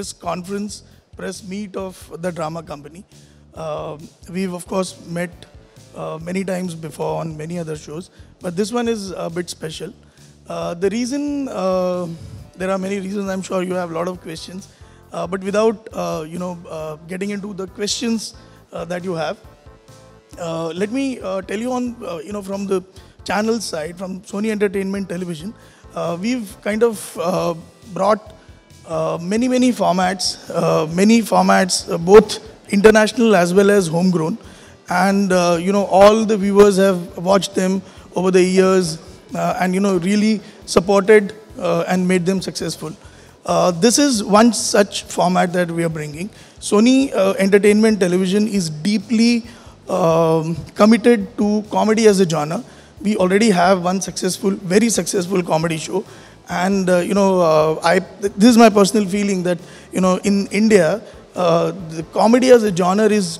press conference, press meet of the drama company. We've of course met many times before on many other shows, but this one is a bit special. The reason, there are many reasons, I'm sure you have a lot of questions, but without getting into the questions that you have, let me tell you on, from the channel side, from Sony Entertainment Television, we've kind of brought many formats, both international as well as homegrown, and all the viewers have watched them over the years, and really supported and made them successful. This is one such format that we are bringing. Sony Entertainment Television is deeply committed to comedy as a genre. We already have one very successful comedy show, and this is my personal feeling that in India, the comedy as a genre is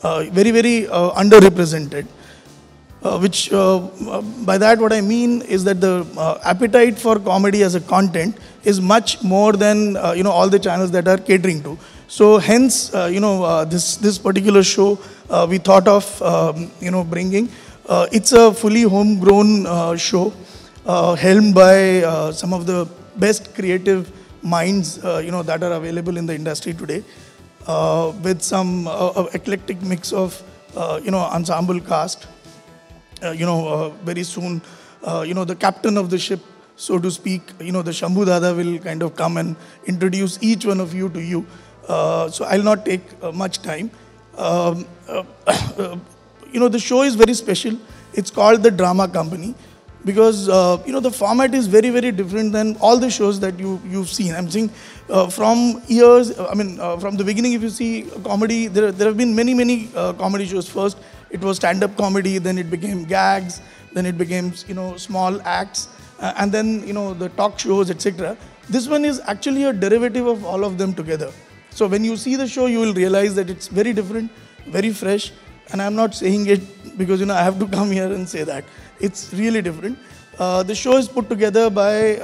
very underrepresented. Which by that what I mean is that the appetite for comedy as a content is much more than all the channels that are catering to. So hence this particular show we thought of bringing. It's a fully homegrown show, helmed by some of the best creative minds that are available in the industry today, with some eclectic mix of ensemble cast. Very soon, the captain of the ship, so to speak, the Shambhu Dada will kind of come and introduce each one of you to you. So I'll not take much time. The show is very special. It's called The Drama Company because, the format is very different than all the shows that you've seen. I'm saying from years, from the beginning, if you see comedy, there have been many comedy shows. First, it was stand-up comedy, then it became gags, then it became, small acts, and then, the talk shows, etc. This one is actually a derivative of all of them together. So when you see the show, you will realize that it's very different, very fresh, and I'm not saying it because, I have to come here and say that. It's really different. The show is put together by,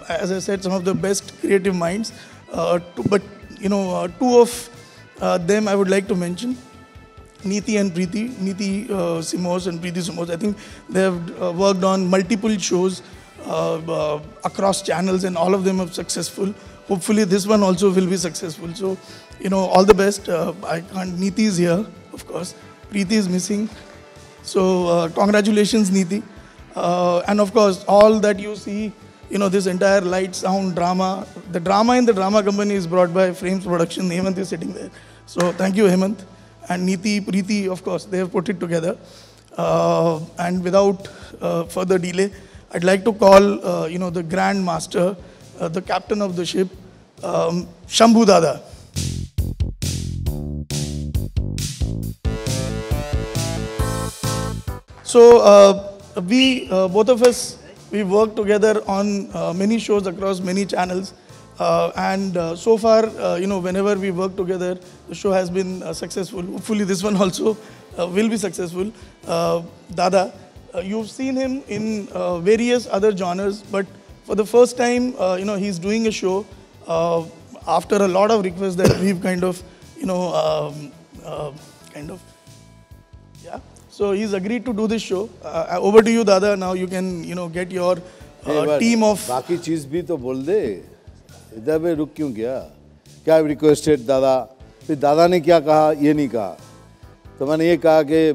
as I said, some of the best creative minds. But two of them I would like to mention. Neeti and Preeti, Neeti Simos and Preeti Simos. I think they have worked on multiple shows across channels, and all of them are successful. Hopefully this one also will be successful. So, all the best. Neeti is here, of course. Preeti is missing. So, congratulations, Neeti. And of course, all that you see, this entire light, sound, drama. The drama in the drama company is brought by Frames Production. Hemant is sitting there. So, thank you, Hemant. And Neeti, Preeti, of course, they have put it together. And without further delay, I'd like to call, the Grand Master, the captain of the ship, Shambhu Dada. So, both of us, we worked together on many shows across many channels. And so far, whenever we work together, the show has been successful. Hopefully this one also will be successful. Dada, you've seen him in various other genres, but for the first time, he's doing a show after a lot of requests that we've kind of, yeah. So he's agreed to do this show. Over to you, Dada. Now you can, get your team of... बाकी चीज़ भी तो बोल दे. इधर पे रुक क्यों गया? क्या रिक्वेस्टेड दादा? फिर दादा ने क्या कहा? ये नहीं कहा. तो मैंने ये कहा कि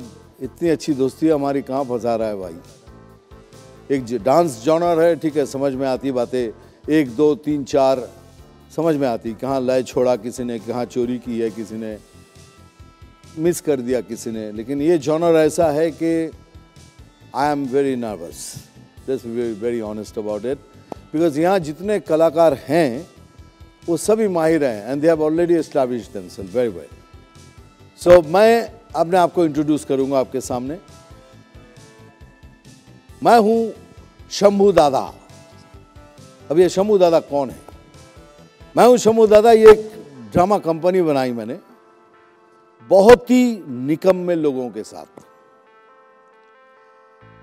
इतनी अच्छी दोस्ती हमारी कहाँ फंसा रहा है भाई. एक डांस जॉनर है, ठीक है, समझ में आती बातें. 1, 2, 3, 4 समझ में आती. कहाँ लय छोड़ा किसी ने, कहाँ चोरी की है किसी ने, मिस कर दिया किसी ने. लेकिन ये जॉनर ऐसा है कि I am very nervous. Just very honest about it. Because यहाँ जितने कलाकार हैं वो सभी माहिर हैं, and they have already established themselves very well. So मैं अपने आप को इंट्रोड्यूस करूंगा आपके सामने. मैं हूँ शंभू दादा. अब ये शंभू दादा कौन है? मैं हूँ शंभू दादा. ये एक ड्रामा कंपनी बनाई मैंने बहुत ही निकम्मे लोगों के साथ.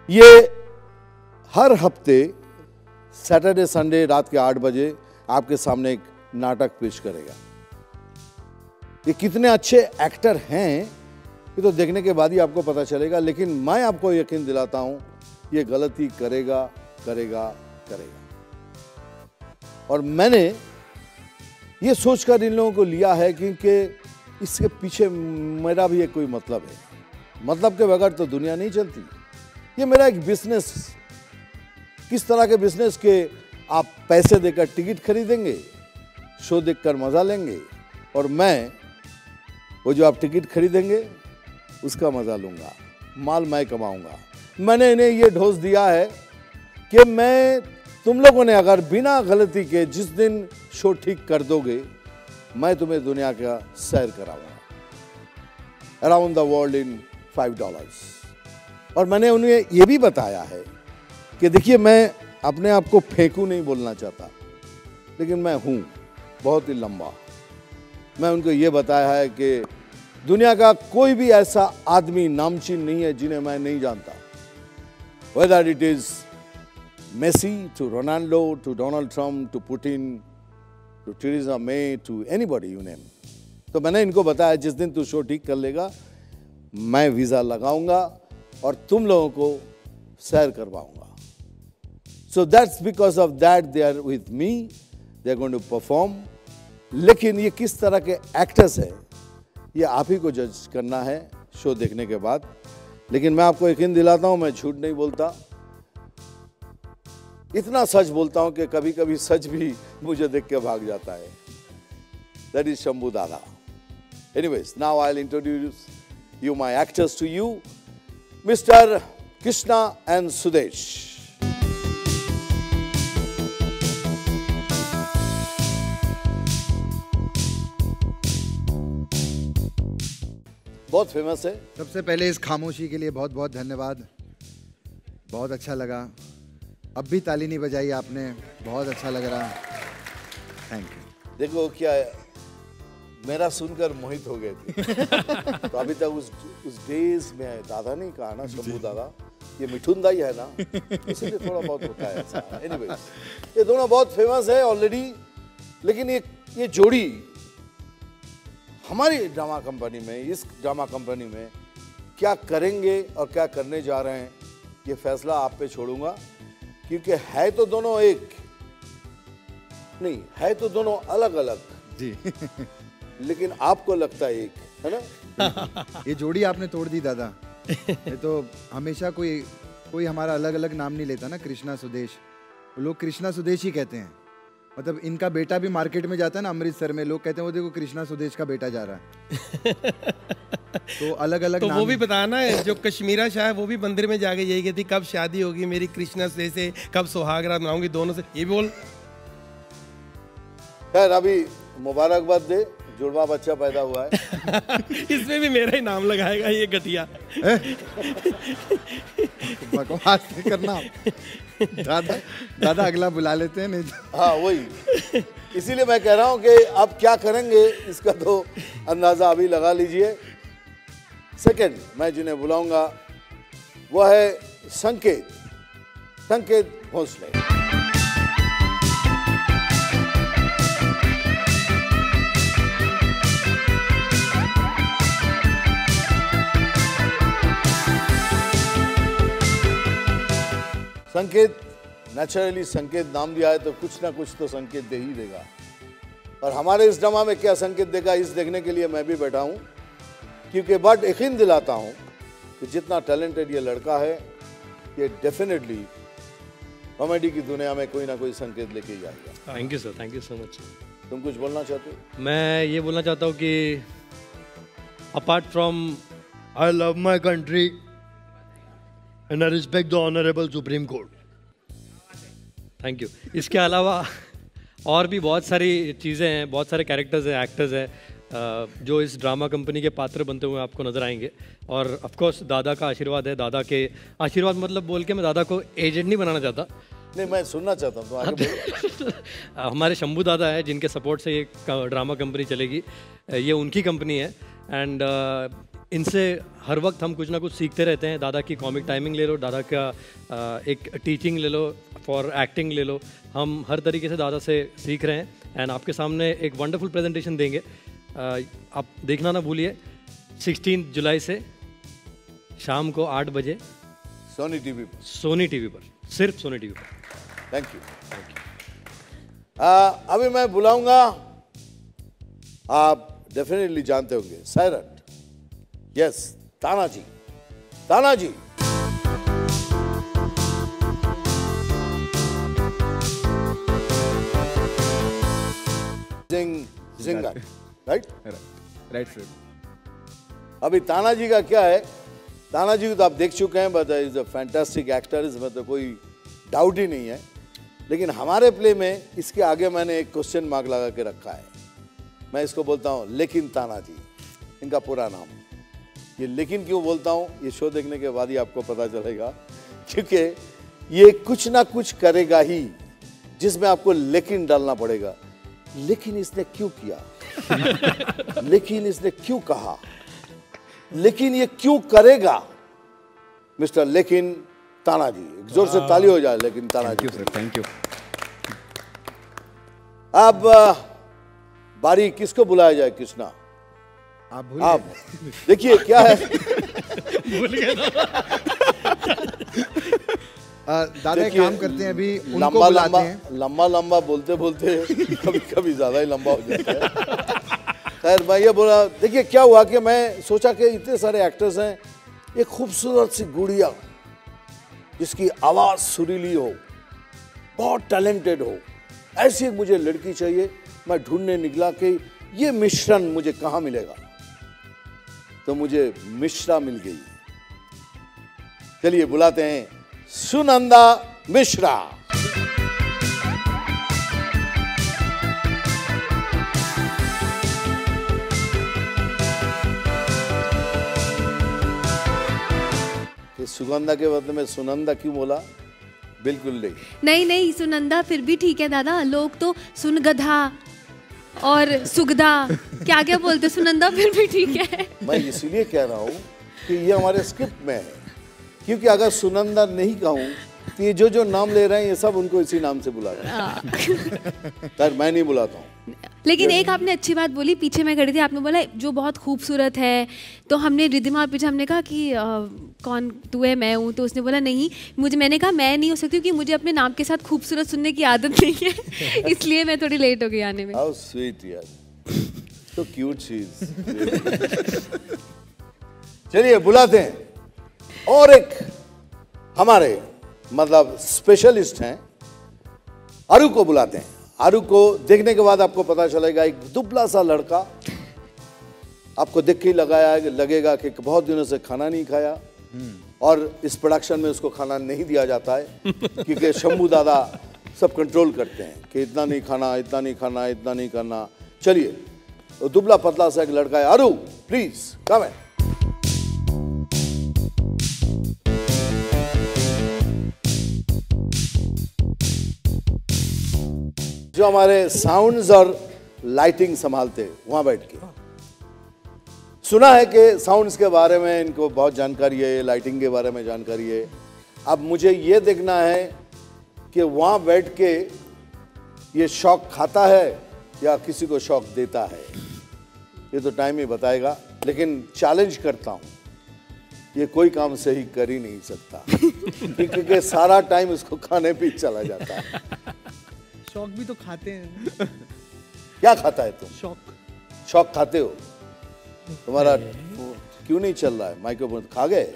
ये हर हफ्ते सैटरडे संडे रात के 8 बजे आपके सामने एक नाटक पेश करेगा। ये कितने अच्छे एक्टर हैं ये तो देखने के बाद ही आपको पता चलेगा, लेकिन मैं आपको यकीन दिलाता हूं ये गलती करेगा करेगा करेगा। और मैंने ये सोचकर इन लोगों को लिया है क्योंकि इसके पीछे मेरा भी एक कोई मतलब है। मतलब के बगैर तो दुनिया नहीं चलती। ये मेरा एक बिजनेस, किस तरह के बिजनेस के आप पैसे देकर टिकट खरीदेंगे, शो देखकर मजा लेंगे, और मैं वो जो आप टिकट खरीदेंगे उसका मजा लूंगा, माल मैं कमाऊंगा। मैंने इन्हें ये ढोस दिया है कि मैं तुम लोगों ने अगर बिना गलती के जिस दिन शो ठीक कर दोगे, मैं तुम्हें दुनिया का सैर कराऊंगा, अराउंड द वर्ल्ड इन $5। और मैंने उन्हें ये भी बताया है कि देखिए मैं अपने आप को फेंकू नहीं बोलना चाहता, लेकिन मैं हूँ बहुत ही लंबा। मैं उनको ये बताया है कि दुनिया का कोई भी ऐसा आदमी नामचीन नहीं है जिन्हें मैं नहीं जानता, whether it is Messi to Ronaldo to Donald Trump to Putin to Theresa May to anybody you name. तो मैंने इनको बताया जिस दिन तू शो ठीक कर लेगा मैं वीजा लगाऊंगा और तुम लोगों को सैर करवाऊंगा। So that's because of that they are with me, they are going to perform. लेकिन ये किस तरह के एक्टर्स हैं ये आप ही को जज करना है शो देखने के बाद। लेकिन मैं आपको यकीन दिलाता हूं मैं झूठ नहीं बोलता, इतना सच बोलता हूं कि कभी कभी सच भी मुझे देख के भाग जाता है। दैट इज शंभू दादा। Anyways, now I will introduce you my actors to you, Mr. Krishna and Sudesh. बहुत फेमस है। सबसे पहले इस खामोशी के लिए बहुत बहुत धन्यवाद, बहुत अच्छा लगा। अब भी ताली नहीं बजाई आपने, बहुत अच्छा लग रहा, थैंक यू। देखो क्या है, मेरा सुनकर मोहित हो गए थे। तो अभी तक उस डेज में दादा नहीं कहा ना, शंभू दादा, ये मिठुन दाई है ना, इसलिए थोड़ा बहुत होता है ऐसा। एनीवेज, ये दोनों बहुत फेमस है ऑलरेडी, लेकिन ये जोड़ी हमारी ड्रामा कंपनी में, इस ड्रामा कंपनी में क्या करेंगे और क्या करने जा रहे हैं ये फैसला आप पे छोड़ूंगा, क्योंकि है तो दोनों एक नहीं, है तो दोनों अलग अलग जी लेकिन आपको लगता है एक, है ना? ये जोड़ी आपने तोड़ दी दादा। ये तो हमेशा कोई हमारा अलग अलग नाम नहीं लेता ना, कृष्णा सुदेश। लोग कृष्णा सुदेश ही कहते हैं। मतलब इनका बेटा भी मार्केट में जाता है ना अमृतसर में, लोग कहते हैं वो देखो कृष्णा सुदेश का बेटा जा रहा है। तो अलग अलग तो नाम। वो भी बताना है, जो कश्मीरा शाह है वो भी मंदिर में जाके यही कहती कब शादी होगी मेरी कृष्णा सुदेश से, कब सुहागरात मनाऊंगी दोनों से, ये बोल। खैर अभी मुबारकबाद दे, जुड़वा बच्चा पैदा हुआ है। इसमें भी मेरा ही नाम लगाएगा ये घटिया। बकवास नहीं करना दादा अगला बुला लेते हैं नहीं तो। हाँ वही, इसीलिए मैं कह रहा हूँ कि आप क्या करेंगे इसका तो अंदाजा अभी लगा लीजिए। सेकंड मैं जिन्हें बुलाऊंगा वो है संकेत भोसले। संकेत, नेचुरली संकेत नाम दिया है तो कुछ ना कुछ तो संकेत दे ही देगा, और हमारे इस ड्रामा में क्या संकेत देगा इस देखने के लिए मैं भी बैठा हूं, क्योंकि बट यकीन दिलाता हूं कि जितना टैलेंटेड ये लड़का है ये डेफिनेटली कॉमेडी की दुनिया में कोई ना कोई संकेत लेके ही आएगा। Thank you sir, thank you so much. तुम कुछ बोलना चाहते हो? मैं ये बोलना चाहता हूँ कि apart from I love my country and I respect the honourable supreme court, thank you. इसके अलावा और भी बहुत सारी चीज़ें हैं, बहुत सारे कैरेक्टर्स हैं, एक्टर्स हैं जो इस ड्रामा कंपनी के पात्र बनते हुए आपको नज़र आएंगे। और ऑफ कोर्स दादा का आशीर्वाद है, दादा के आशीर्वाद मतलब बोल के मैं दादा को एजेंट नहीं बनाना चाहता। नहीं, मैं सुनना चाहता हूँ तो आगे बोलो। हमारे शंभू दादा है जिनके सपोर्ट से ये ड्रामा कंपनी चलेगी, ये उनकी कंपनी है। एंड इनसे हर वक्त हम कुछ ना कुछ सीखते रहते हैं। दादा की कॉमिक टाइमिंग ले लो, दादा का एक टीचिंग ले लो, फॉर एक्टिंग ले लो, हम हर तरीके से दादा से सीख रहे हैं। एंड आपके सामने एक वंडरफुल प्रेजेंटेशन देंगे, आप देखना ना भूलिए। 16 जुलाई से शाम को 8 बजे सोनी टीवी पर, सोनी टीवी पर, सिर्फ सोनी टीवी पर। Thank you. अभी मैं बुलाऊंगा, आप डेफिनेटली जानते होंगे, Sairat, yes, Tanaji. Tanaji singer, right? Right sir. अभी तानाजी का क्या है, तानाजी को तो आप देख चुके हैं, but is a fantastic actor, इसमें तो कोई डाउट ही नहीं है। लेकिन हमारे प्ले में इसके आगे मैंने एक क्वेश्चन मार्क लगा के रखा है। मैं इसको बोलता हूँ लेकिन तानाजी, इनका पूरा नाम। ये लेकिन क्यों बोलता हूँ, ये शो देखने के बाद ही आपको पता चलेगा, क्योंकि ये कुछ ना कुछ करेगा ही जिसमें आपको लेकिन डालना पड़ेगा। लेकिन इसने क्यों किया, लेकिन इसने क्यों कहा, लेकिन ये क्यों करेगा, मिस्टर लेकिन तानाजी। जोर से ताली हो जाए लेकिन तानाजी। Thank you. अब बारी किसको बुलाया जाए? कृष्णा, आप देखिए क्या है। दादा एक काम करते हैं, अभी उनको लंबा बुलाते हैं। लंबा बोलते बोलते कभी कभी ज्यादा ही लंबा हो जाता है। खैर मैं ये बोला, देखिए क्या हुआ कि मैं सोचा कि इतने सारे एक्टर्स हैं, एक खूबसूरत सी गुड़िया जिसकी आवाज सुरीली हो, बहुत टैलेंटेड हो, ऐसी एक मुझे लड़की चाहिए। मैं ढूंढने निकला कि ये मिश्रण मुझे कहाँ मिलेगा, तो मुझे मिश्रा मिल गई। चलिए बुलाते हैं सुनंदा मिश्रा। सुगंधा के बदले में सुनंदा क्यों बोला? बिल्कुल नहीं। नहीं सुनंदा फिर भी ठीक है दादा, लोग तो सुनगधा और सुगधा क्या क्या बोलते, सुनंदा फिर भी ठीक है। मैं इसीलिए कह रहा हूँ कि ये हमारे स्क्रिप्ट में है, क्योंकि अगर सुनंदा नहीं कहूँ तो ये जो नाम ले रहे हैं ये सब उनको इसी नाम से बुला रहे हैं। पर मैं नहीं बुलाता हूँ। लेकिन एक आपने अच्छी बात बोली, पीछे मैं खड़ी थी, आपने बोला जो बहुत खूबसूरत है, तो हमने रिद्धिमा पीछे हमने कहा कि कौन तू है, मैं हूँ, तो उसने बोला नहीं मुझे, मैंने कहा मैं नहीं हो सकती क्योंकि मुझे अपने नाम के साथ खूबसूरत सुनने की आदत नहीं है, इसलिए मैं थोड़ी लेट हो गई आने में। हाउ स्वीट यार, तो क्यूट चीज। चलिए बुलाते हैं और एक हमारे मतलब स्पेशलिस्ट हैं, अरु को बुलाते हैं। अरु को देखने के बाद आपको पता चलेगा, एक दुबला सा लड़का, आपको देख के ही लगेगा कि बहुत दिनों से खाना नहीं खाया, और इस प्रोडक्शन में उसको खाना नहीं दिया जाता है क्योंकि शंभू दादा सब कंट्रोल करते हैं कि इतना नहीं खाना, इतना नहीं खाना, इतना नहीं करना। चलिए, तो दुबला पतला सा एक लड़का है, अरु प्लीज कम है। जो हमारे साउंड्स और लाइटिंग संभालते वहां बैठ के, सुना है कि साउंड्स के बारे में इनको बहुत जानकारी है, लाइटिंग के बारे में जानकारी है। अब मुझे ये देखना है कि वहां बैठ के ये शौक खाता है या किसी को शौक देता है, ये तो टाइम ही बताएगा। लेकिन चैलेंज करता हूं, ये कोई काम सही कर ही नहीं सकता क्योंकि सारा टाइम इसको खाने पे चला जाता है। शौक भी तो खाते हैं। क्या खाता है तुम? शौक खाते हो? तुम्हारा क्यों नहीं चल रहा है माइक्रोफोन? खा गए?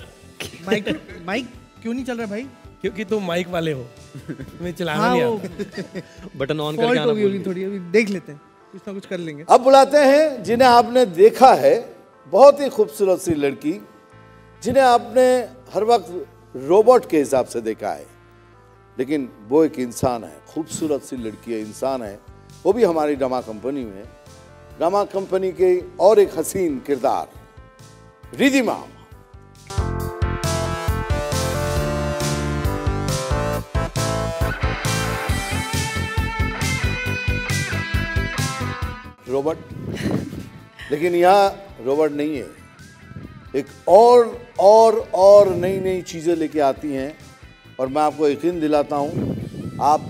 माइक क्यों नहीं चल रहा भाई? क्योंकि तुम माइक वाले हो, तुम्हें चलाना हाँ, नहीं वो आता। बटन ऑन फॉल्ट करके आना होगी भूल गए। थोड़ी, अभी देख लेते हैं, कुछ ना कुछ कर लेंगे। अब बुलाते हैं जिन्हें आपने देखा है, बहुत ही खूबसूरत सी लड़की, जिन्हें आपने हर वक्त रोबोट के हिसाब से देखा है, लेकिन वो एक इंसान है, खूबसूरत सी लड़की है, इंसान है, वो भी हमारी ड्रामा कंपनी में। ड्रामा कंपनी के और एक हसीन किरदार रिद्धिमा। रोबोट, लेकिन यहाँ रोबोट नहीं है, एक और नई नई चीज़ें लेके आती हैं और मैं आपको यकीन दिलाता हूँ आप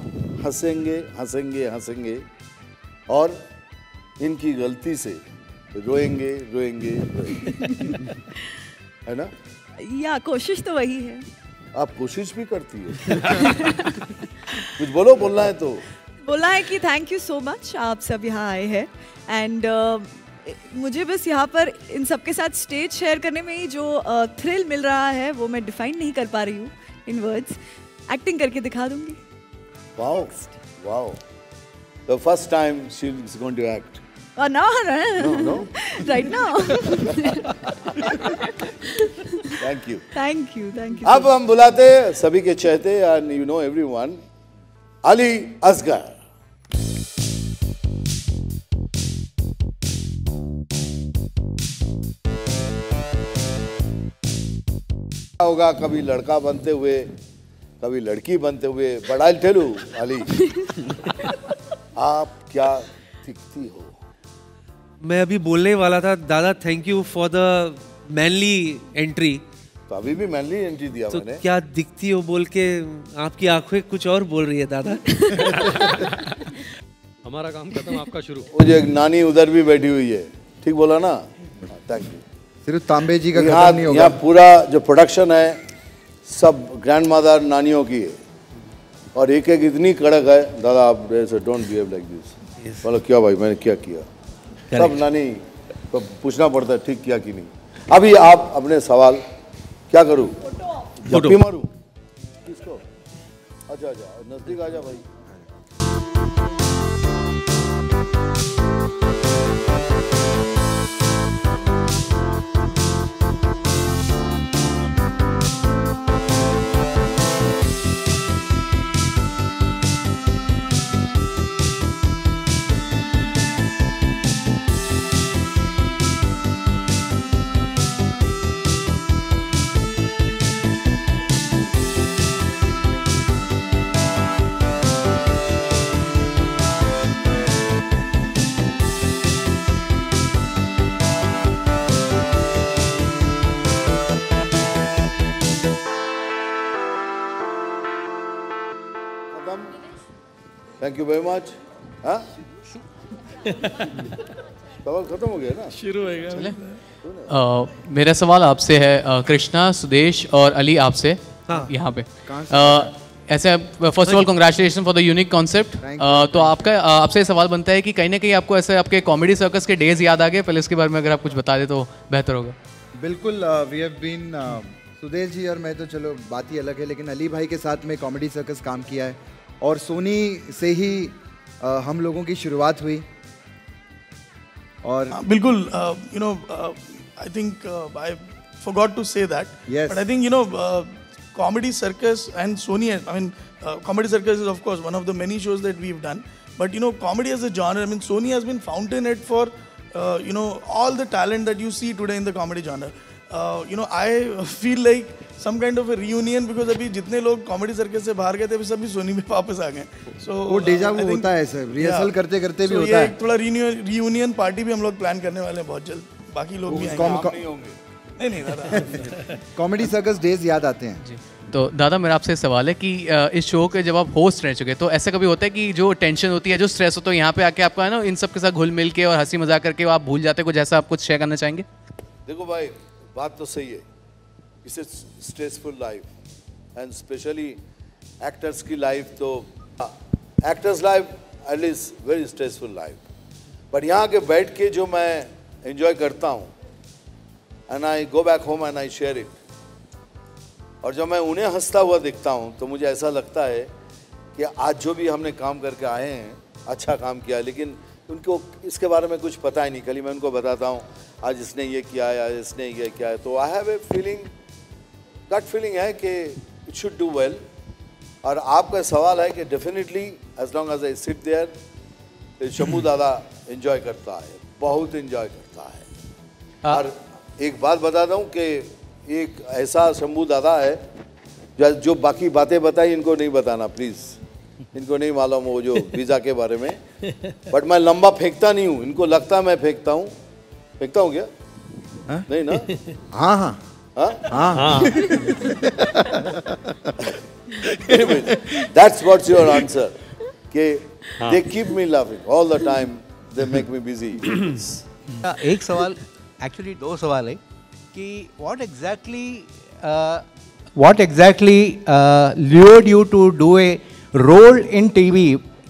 हंसेंगे हंसेंगे हंसेंगे और इनकी गलती से रोएंगे रोएंगे रोएंगे है ना? या कोशिश तो वही है। आप कोशिश भी करती हो कुछ बोलना है तो बोला है कि थैंक यू सो मच, आप सब यहाँ आए हैं एंड मुझे बस यहाँ पर इन सबके साथ स्टेज शेयर करने में ही जो थ्रिल मिल रहा है वो मैं डिफाइन नहीं कर पा रही हूँ इन वर्ड्स। एक्टिंग करके दिखा दूंगी। Wow wow, the first time she is going to act. No. Right now. Thank you. अब हम बुलाते सभी के चहेते and you know everyone, Ali Asghar. होगा कभी लड़का बनते हुए कभी लड़की बनते हुए, but I'll tell you, Ali आप क्या दिखती हो। मैं अभी बोलने वाला था दादा, thank you for the manly entry. तो अभी भी मैनली एंट्री दिया तो मैंने। क्या दिखती हो बोल के आपकी आंखें कुछ और बोल रही है दादा। हमारा काम खत्म, आपका शुरू। मुझे एक नानी उधर भी बैठी हुई है, ठीक बोला ना? Thank you. सिर्फ तांबे जी का खत्म नहीं होगा। यहाँ पूरा जो प्रोडक्शन है सब ग्रैंडमदर नानियों की है और एक एक इतनी कड़क है। दादा आप डोंट बिहेव लाइक दिस। बोलो क्या भाई मैंने क्या किया? सब नानी को पूछना पड़ता है ठीक किया कि नहीं। अभी आप अपने सवाल क्या करूं? जप्पी मारूं? किसको? अच्छा नजदीक आ जा भाई। Thank you very much. हाँ सवाल खत्म हो गया ना? शुरू होगा। मेरा सवाल आपसे है, कृष्णा, सुदेश और अली आपसे। हाँ। यहाँ पे ऐसे first of all congratulation for the unique concept. तो आपका आपसे सवाल बनता है कि कहीं ना कहीं आपको ऐसे आपके कॉमेडी सर्कस के डेज याद आ गए? पहले इसके बारे में अगर आप कुछ बता दें तो बेहतर होगा। बिल्कुल, we have been Sudesh ji और मैं तो चलो बात ही अलग है, लेकिन अली भाई के साथ में कॉमेडी सर्कस काम किया है और सोनी से ही हम लोगों की शुरुआत हुई। और बिल्कुल, you know I think I forgot to say that. Yes. But I think, you know, Comedy Circus and Sony, I mean, Comedy Circus is of course one of the many shows that we've done. But, you know, comedy as a genre, I mean, Sony has been fountainhead for, you know, all the talent that you see today in the comedy genre. You know, I feel like some kind of a reunion because अभी जितने लोग Comedy Circus से बाहर गए थे, सभी सोनी में वापस आ गए. So वो डेजा वो होता है सर, रिहर्सल करते करते भी होता है. एक थोड़ा reunion पार्टी भी हम लोग प्लान करने वाले हैं बहुत जल्द. बाकी लोग भी आएंगे. नहीं दादा कॉमेडी सर्कस डेज याद आते हैं। तो दादा मेरा आपसे सवाल है कि इस शो के जब आप होस्ट रह चुके तो ऐसा कभी होता है कि जो टेंशन होती है, जो स्ट्रेस होता है, यहाँ पे आके आपका है ना इन सब के साथ घुल मिल के और हंसी मजाक करके आप भूल जाते, कुछ ऐसा आप कुछ शेयर करना चाहेंगे? देखो भाई, बात तो सही है, it's stressful life and specially actors की लाइफ, तो actors life at least very stressful life, but यहाँ के बैठ के जो मैं एंजॉय करता हूँ and I go back home and I share it. और जब मैं उन्हें हंसता हुआ देखता हूँ तो मुझे ऐसा लगता है कि आज जो भी हमने काम करके आए हैं अच्छा काम किया, लेकिन उनको इसके बारे में कुछ पता ही नहीं। कल ही मैं उनको बताता हूँ आज इसने ये किया है, आज इसने ये किया है, तो I have a feeling, gut feeling है कि इट शुड डू वेल। और आपका सवाल है कि definitely as long as I sit there, Shambhu Dada enjoy करता है, बहुत एंजॉय करता है। और एक बात बताता हूँ कि एक ऐसा शंभू दादा है जो बाकी बातें बताई इनको नहीं बताना प्लीज़, इनको नहीं मालूम वो जो वीज़ा के बारे में, बट मैं लंबा फेंकता नहीं हूँ, इनको लगता है मैं फेंकता हूँ क्या? नहीं ना? हाँ हाँ हाँ हाँ Anyway, that's what's your answer. कि they keep me laughing all the time. They make me busy. एक सवाल, एक्चुअली दो सवाल है कि what exactly lured you to do a role in TV?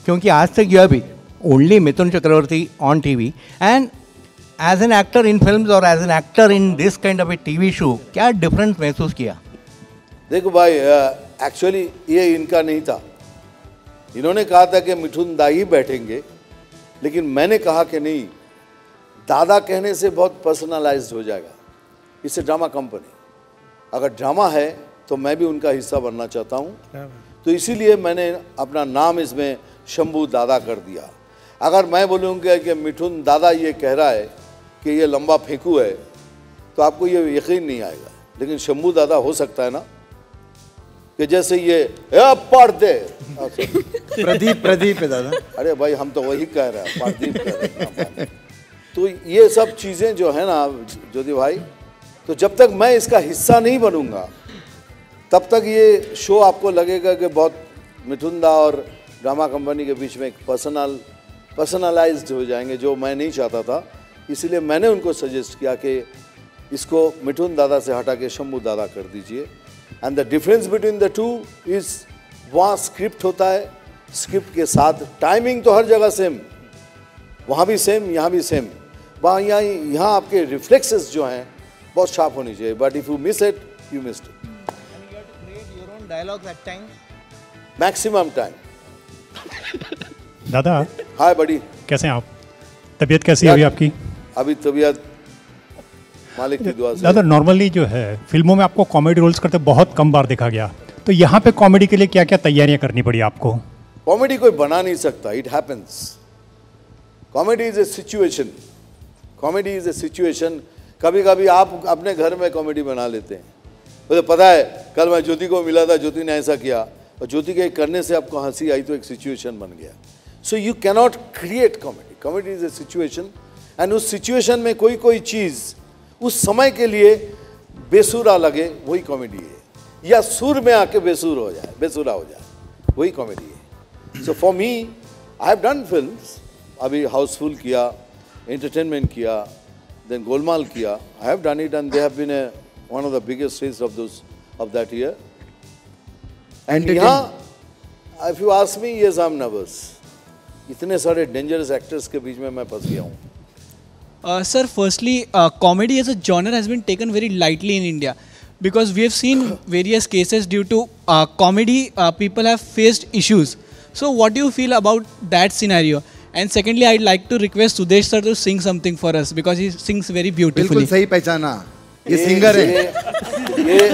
क्योंकि आज तक you have been only Mithun Chakraborty on TV and as an actor in films or as an actor in this kind of a TV show, क्या difference महसूस किया? देखो भाई, actually ये इनका नहीं था. इन्होंने कहा था कि मिठुन दा ही बैठेंगे, लेकिन मैंने कहा कि नहीं, दादा कहने से बहुत पर्सनलाइज्ड हो जाएगा. इससे ड्रामा कंपनी, अगर ड्रामा है तो मैं भी उनका हिस्सा बनना चाहता हूँ. तो इसीलिए मैंने अपना नाम इसमें शंभू दादा कर दिया. अगर मैं बोलूँगा कि मिठुन दादा ये कह रहा है कि ये लंबा फेंकू है, तो आपको ये यकीन नहीं आएगा. लेकिन शंभू दादा हो सकता है ना, कि जैसे ये पढ़ दे प्रदीप है दादा. अरे भाई, हम तो वही कह रहे हैं, प्रदीप कह रहे हैं. तो ये सब चीज़ें जो है ना ज्योति भाई, तो जब तक मैं इसका हिस्सा नहीं बनूंगा तब तक ये शो आपको लगेगा कि बहुत मिठुन दा और ड्रामा कंपनी के बीच में एक पर्सनलाइज्ड हो जाएंगे, जो मैं नहीं चाहता था. इसलिए मैंने उनको सजेस्ट किया कि इसको मिठुन दादा से हटा के शंभू दादा कर दीजिए. And the difference between the two is, वहाँ स्क्रिप्ट होता है, स्क्रिप्ट के साथ टाइमिंग तो हर जगह सेम, वहाँ भी सेम, यहाँ भी सेम. वहाँ यहाँ आपके रिफ्लेक्सेस जो हैं बहुत शार्प होनी चाहिए. But if you miss it, you missed it. Maximum time. दादा, हाय बड़ी, कैसे हैं आप? तबीयत कैसी है अभी आपकी? अभी तबीयत मालिक की दुआ से. दादा, नॉर्मली जो है फिल्मों में आपको कॉमेडी रोल्स करते बहुत कम बार देखा गया, तो यहाँ पे कॉमेडी के लिए क्या क्या तैयारियां करनी पड़ी आपको? कॉमेडी कोई बना नहीं सकता, it happens. Comedy is a situation. Comedy is a situation. कभी कभी आप अपने घर में कॉमेडी बना लेते हैं. मुझे पता है, कल मैं ज्योति को मिला था, ज्योति ने ऐसा किया, और ज्योति के करने से आपको हंसी आई तो एक सिचुएशन बन गया. So you cannot create comedy. Comedy is a situation. And उस सिचुएशन में कोई चीज़ उस समय के लिए बेसुरा लगे, वही कॉमेडी है. या सुर में आके बेसुरा हो जाए, वही कॉमेडी है. So for me, I have done films. अभी हाउसफुल किया, एंटरटेनमेंट किया, देन गोलमाल किया. I have done it and they have been one of the biggest hits of that year. And यहाँ, if you ask me, yes, I'm nervous. इतने सारे dangerous actors के बीच में मैं फंस गया हूँ. Sir, firstly, comedy as a genre has been taken very lightly in India because we have seen various cases due to comedy. People have faced issues. So, what do you feel about that scenario? And secondly, I'd like to request Sudesh sir to sing something for us because he sings very beautifully. बिल्कुल सही पहचाना. ये singer है.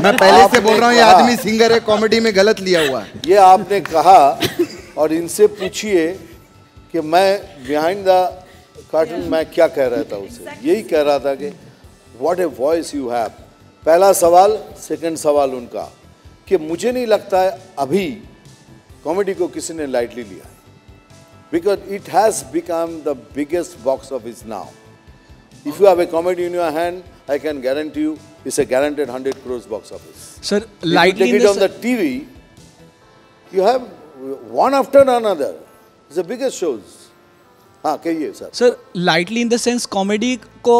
मैं पहले से बोल रहा हूँ, ये आदमी सिंगर है, कॉमेडी में गलत लिया हुआ है. ये आपने कहा, और इनसे पूछिए कि मैं बिहाइंड द कर्टन मैं क्या कह रहा था उसे. यही कह रहा था कि what a voice you have. पहला सवाल. सेकंड सवाल उनका कि मुझे नहीं लगता है अभी कॉमेडी को किसी ने लाइटली लिया है, because it has become the biggest box office now. If you have a comedy in your hand, I can guarantee you it's a guaranteed 100 crores box office. Sir, lightly if you take it on the TV, you have one after another. It's the biggest shows. हाँ, कहिए sir. Sir, lightly in the sense comedy को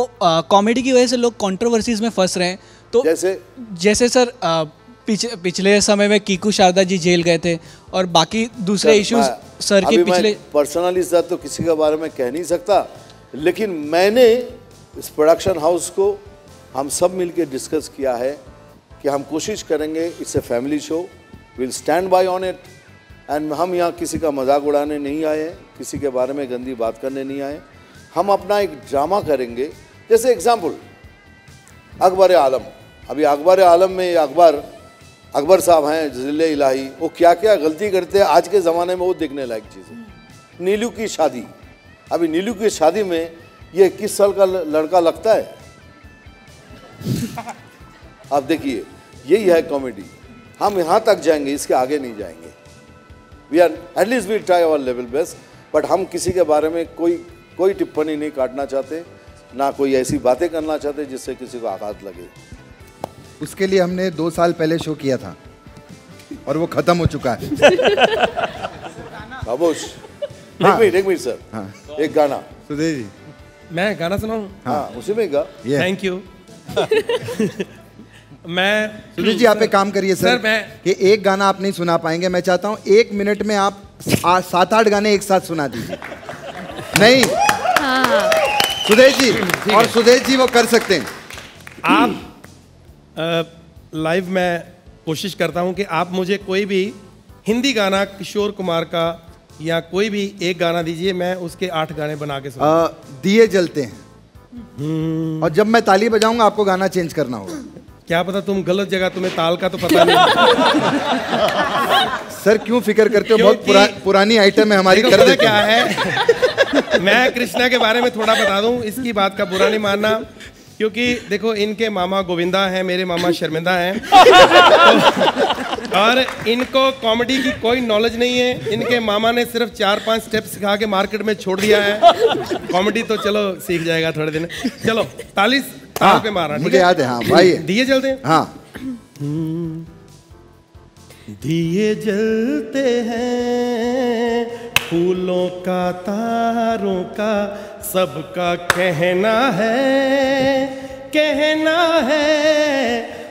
comedy की वजह से लोग controversies में फंस रहे हैं. तो जैसे सर पिछले समय में कीकू शारदा जी जेल गए थे और बाकी दूसरे इश्यूज सर के पिछले. पर्सनली सर तो किसी के बारे में कह नहीं सकता, लेकिन मैंने इस प्रोडक्शन हाउस को हम सब मिलके डिस्कस किया है कि हम कोशिश करेंगे, it's a family show, will stand by on it. And हम यहाँ किसी का मजाक उड़ाने नहीं आए हैं, किसी के बारे में गंदी बात करने नहीं आए. हम अपना एक ड्रामा करेंगे. जैसे एग्जाम्पल अकबर आलम. अभी अकबर आलम में अकबर साहब हैं जिले इलाही, वो क्या क्या गलती करते हैं आज के ज़माने में, वो देखने लायक चीज़ है. नीलू की शादी. अभी नीलू की शादी में ये 21 साल का लड़का लगता है. आप देखिए, यही है कॉमेडी. हम यहाँ तक जाएंगे, इसके आगे नहीं जाएंगे. We are at least we try our level best. But हम किसी के बारे में कोई टिप्पणी नहीं काटना चाहते. ना कोई ऐसी बातें करना चाहते जिससे किसी को आघात लगे। उसके लिए हमने 2 साल पहले शो किया था और वो खत्म हो चुका है। बाबूश, हाँ। एक मिनट सर, हाँ। एक गाना। सुधीर जी, मैं गाना सुनाऊं? हाँ, उसी में गा। Thank you. मैं सुधीर जी आप एक काम करिए सर, कि एक गाना आप नहीं सुना पाएंगे। मैं चाहता हूँ 1 मिनट में आप 7-8 गाने एक साथ सुना दीजिए। नहीं सुदेश जी, और सुदेश जी वो कर सकते हैं। आप लाइव में कोशिश करता हूं कि आप मुझे कोई भी हिंदी गाना किशोर कुमार का या कोई भी एक गाना दीजिए, मैं उसके 8 गाने बना के सुनाऊंगा। दिए जलते हैं और जब मैं ताली बजाऊंगा आपको गाना चेंज करना होगा। क्या पता तुम गलत जगह, तुम्हें ताल का तो पता नहीं। सर क्यों फिक्र करते हो, बहुत पुरानी आइटम है हमारी, कर देते क्या है। मैं कृष्णा के बारे में थोड़ा बता दूं, इसकी बात का बुरा नहीं मानना, क्योंकि देखो इनके मामा गोविंदा हैं, मेरे मामा शर्मिंदा हैं। और इनको कॉमेडी की कोई नॉलेज नहीं है। इनके मामा ने सिर्फ 4-5 स्टेप सिखा के मार्केट में छोड़ दिया है। कॉमेडी तो चलो सीख जाएगा थोड़े दिन। चलो ताल पे मारना, मुझे याद है। हाँ भाई, दिए जलते हैं। हाँ। दिए जलते हैं फूलों का, तारों का, सबका कहना है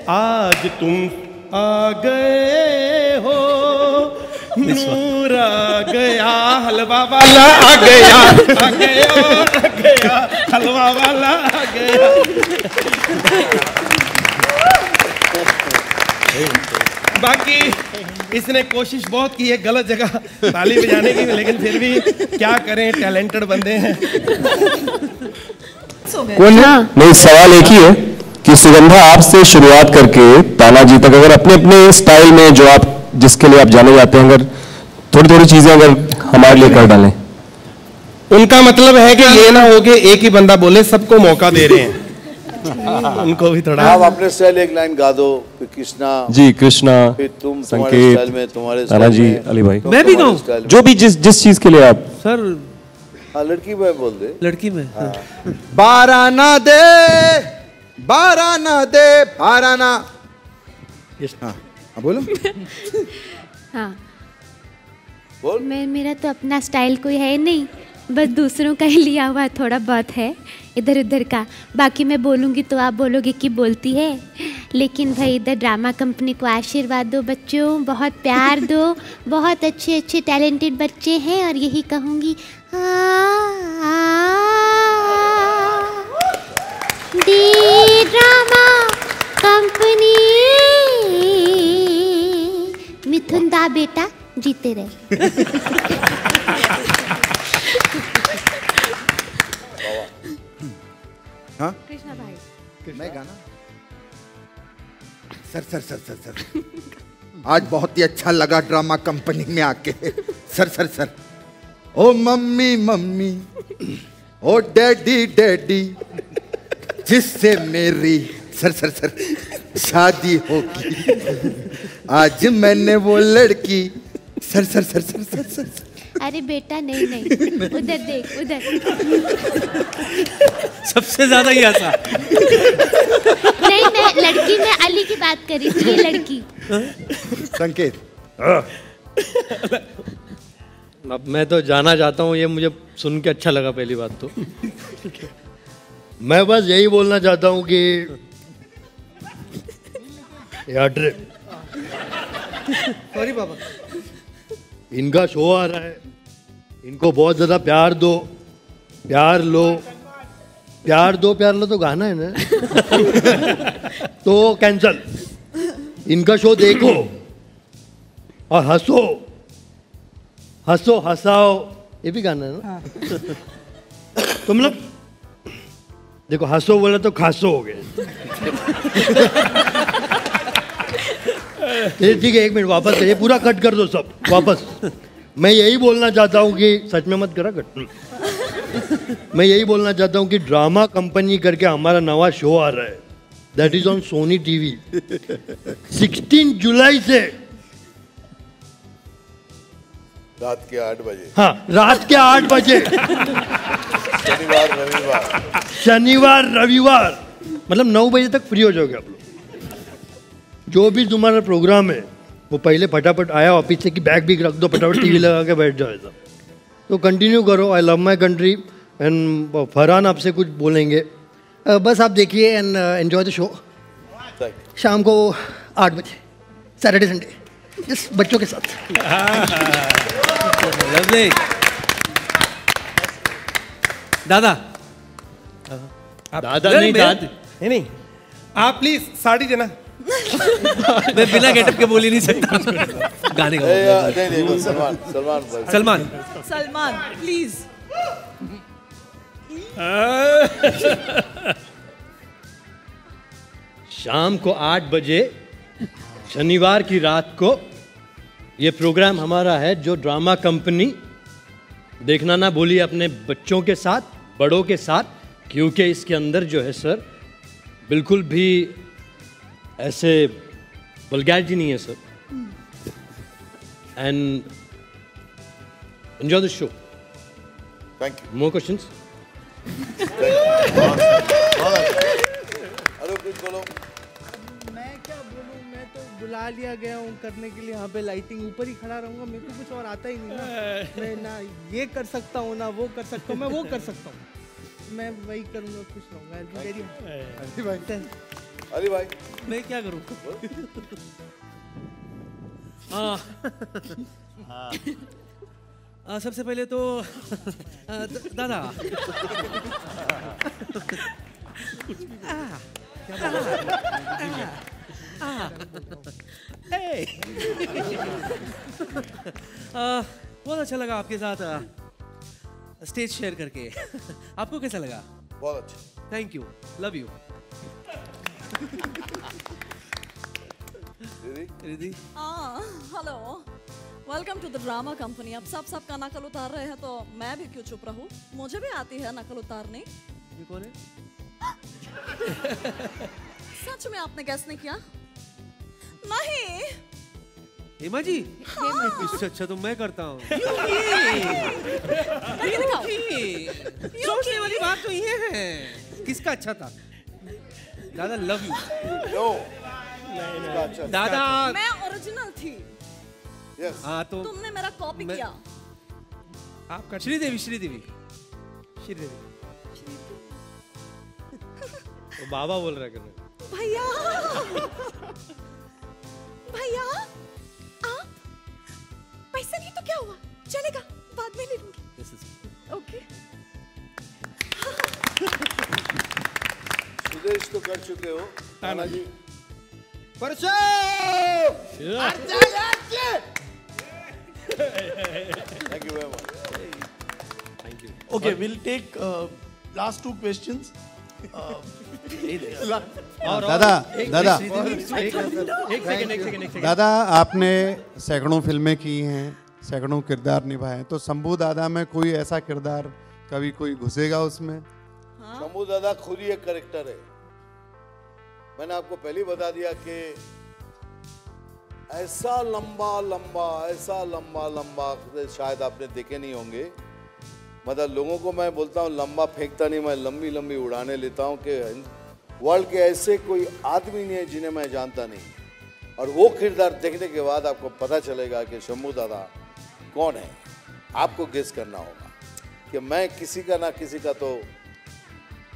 आज तुम आ गए हो, नूर आ गया, हलवा वाला आ गया, आ गया हलवा वाला आ गया। बाकी इसने कोशिश बहुत की है गलत जगह ताली बजाने की, लेकिन फिर भी क्या करें, टैलेंटेड बंदे हैं। नहीं, सवाल एक ही है कि सुगंधा आपसे शुरुआत करके तानाजी तक, अगर अपने अपने स्टाइल में जो आप, जिसके लिए आप जाने जाते हैं, अगर थोड़ी थोड़ी चीजें अगर हमारे लिए कर डालें। उनका मतलब है कि ये ना हो कि एक ही बंदा बोले, सबको मौका दे रहे हैं। उनको भी थोड़ा आप अपने स्टाइल एक लाइन गा दो, फिर कृष्णा जी, कृष्णा, फिर तुम संकेत, स्टाइल में, तुम्हारे तानाजी, अली भाई, मैं भी गाऊं, जो भी जिस चीज के लिए आप। सर हाँ, लड़की में बोल दे, लड़की में। हाँ। बाराना दे, बाराना दे, बाराना। हाँ बोलो। हाँ बोल। मेरा तो अपना स्टाइल कोई है नहीं, बस दूसरों का ही लिया हुआ थोड़ा बहुत है इधर उधर का। बाकी मैं बोलूँगी तो आप बोलोगे कि बोलती है, लेकिन भाई इधर ड्रामा कंपनी को आशीर्वाद दो बच्चों, बहुत प्यार दो, बहुत अच्छे अच्छे टैलेंटेड बच्चे हैं, और यही कहूँगी डी ड्रामा कंपनी, मिथुन दा बेटा जीते रहे। हाँ? कृष्णा भाई, मैं गाना। सर आज बहुत ही अच्छा लगा ड्रामा कंपनी में आके। सर ओ मम्मी मम्मी, ओ डैडी डैडी, जिससे मेरी सर शादी होगी, आज मैंने वो लड़की सर। अरे बेटा नहीं, उधर देख, उधर। सबसे ज्यादा ही हंसा। नहीं, मैं लड़की में अली की बात करी थी, ये लड़की। संकेत, अब मैं तो जाना चाहता हूँ, ये मुझे सुन के अच्छा लगा। पहली बात तो मैं बस यही बोलना चाहता हूँ कि यार सॉरी बाबा, इनका शो आ रहा है, इनको बहुत ज्यादा प्यार दो, प्यार लो तो गाना है ना। तो कैंसल, इनका शो देखो और हंसाओ, ये भी गाना है ना। तो मतलब देखो, हंसो बोला तो खासो हो गए। ठीक है, 1 मिनट वापस करिए, पूरा कट कर दो सब वापस। मैं यही बोलना चाहता हूँ कि सच में मत करा कट। मैं यही बोलना चाहता हूँ कि ड्रामा कंपनी करके हमारा नवा शो आ रहा है, that is on Sony TV, 16 जुलाई से रात के 8 बजे। हाँ, रात के 8 बजे। शनिवार रविवार मतलब 9 बजे तक फ्री हो जाओगे आप लोग। जो भी तुम्हारा प्रोग्राम है वो पहले फटाफट आया ऑफिस से कि बैग भी रख दो, फटाफट टीवी लगा के बैठ जाओ ऐसा। तो कंटिन्यू करो। I love my country. And Farhan आपसे कुछ बोलेंगे। बस आप देखिए एंड एंजॉय द शो। शाम को 8 बजे सैटरडे संडे जिस बच्चों के साथ। दादा दादा नहीं नहीं आप प्लीज साड़ी देना। मैं बिना गेटअप के बोल ही नहीं सकता। गाने का सलमान प्लीज। शाम को 8 बजे शनिवार की रात को ये प्रोग्राम हमारा है जो ड्रामा कंपनी। देखना ना भूलिए अपने बच्चों के साथ, बड़ों के साथ, क्योंकि इसके अंदर जो है सर बिल्कुल भी ऐसे वल्गैरिटी नहीं है sir. And enjoy the show. Thank you. More questions? अरे कुछ बोलो। मैं क्या बोलूं, मैं तो बुला लिया गया हूँ करने के लिए। यहाँ पे लाइटिंग ऊपर ही खड़ा रहूंगा, मेरे को कुछ और आता ही नहीं ना। मैं ना ये कर सकता हूँ ना वो कर सकता हूँ, मैं वो कर सकता हूँ। मैं वही करूँगा, खुश रहूँगा। अली भाई मैं क्या करूँ? सबसे पहले तो दादा बहुत अच्छा लगा आपके साथ स्टेज शेयर करके। आपको कैसा लगा? बहुत अच्छा। Thank you, love you. Riddhi hello, welcome to the Drama Company. अब सबका नकल उतार रहे हैं तो मैं भी क्यों चुप रहूं? मुझे भी आती है नकल उतारनी। ये कौन है? सच में आपने गैस नहीं किया? नहीं हेमा जी? हाँ। अच्छा तो मैं करता हूँ। सोचने वाली बात तो ये है, किसका अच्छा था? दादा लव यू। दादा मैं ओरिजिनल थी। हाँ तो तुमने मेरा कॉपी किया। आपका श्रीदेवी तो बाबा बोल रहा है भैया भैया आप पैसा नहीं तो क्या हुआ, चलेगा, बाद में ले लूंगी। ओके। सुदेश तो कर चुके हो ताना जी। Thank you very much. Thank you. Okay, we'll take last 2 questions. दादा आपने सैकड़ों फिल्में की हैं, सैकड़ों किरदार निभाए, तो शंभू दादा में कोई ऐसा किरदार कभी कोई घुसेगा उसमें? शंभू दादा खुद ही एक कैरेक्टर है। मैंने आपको पहले ही बता दिया कि ऐसा लंबा शायद आपने देखे नहीं होंगे। मतलब लोगों को मैं बोलता हूँ लंबा फेंकता नहीं, मैं लंबी लंबी उड़ाने लेता हूँ कि वर्ल्ड के ऐसे कोई आदमी नहीं है जिन्हें मैं जानता नहीं। और वो किरदार देखने के बाद आपको पता चलेगा कि शंभू दादा कौन है। आपको गेस करना होगा कि मैं किसी का ना किसी का तो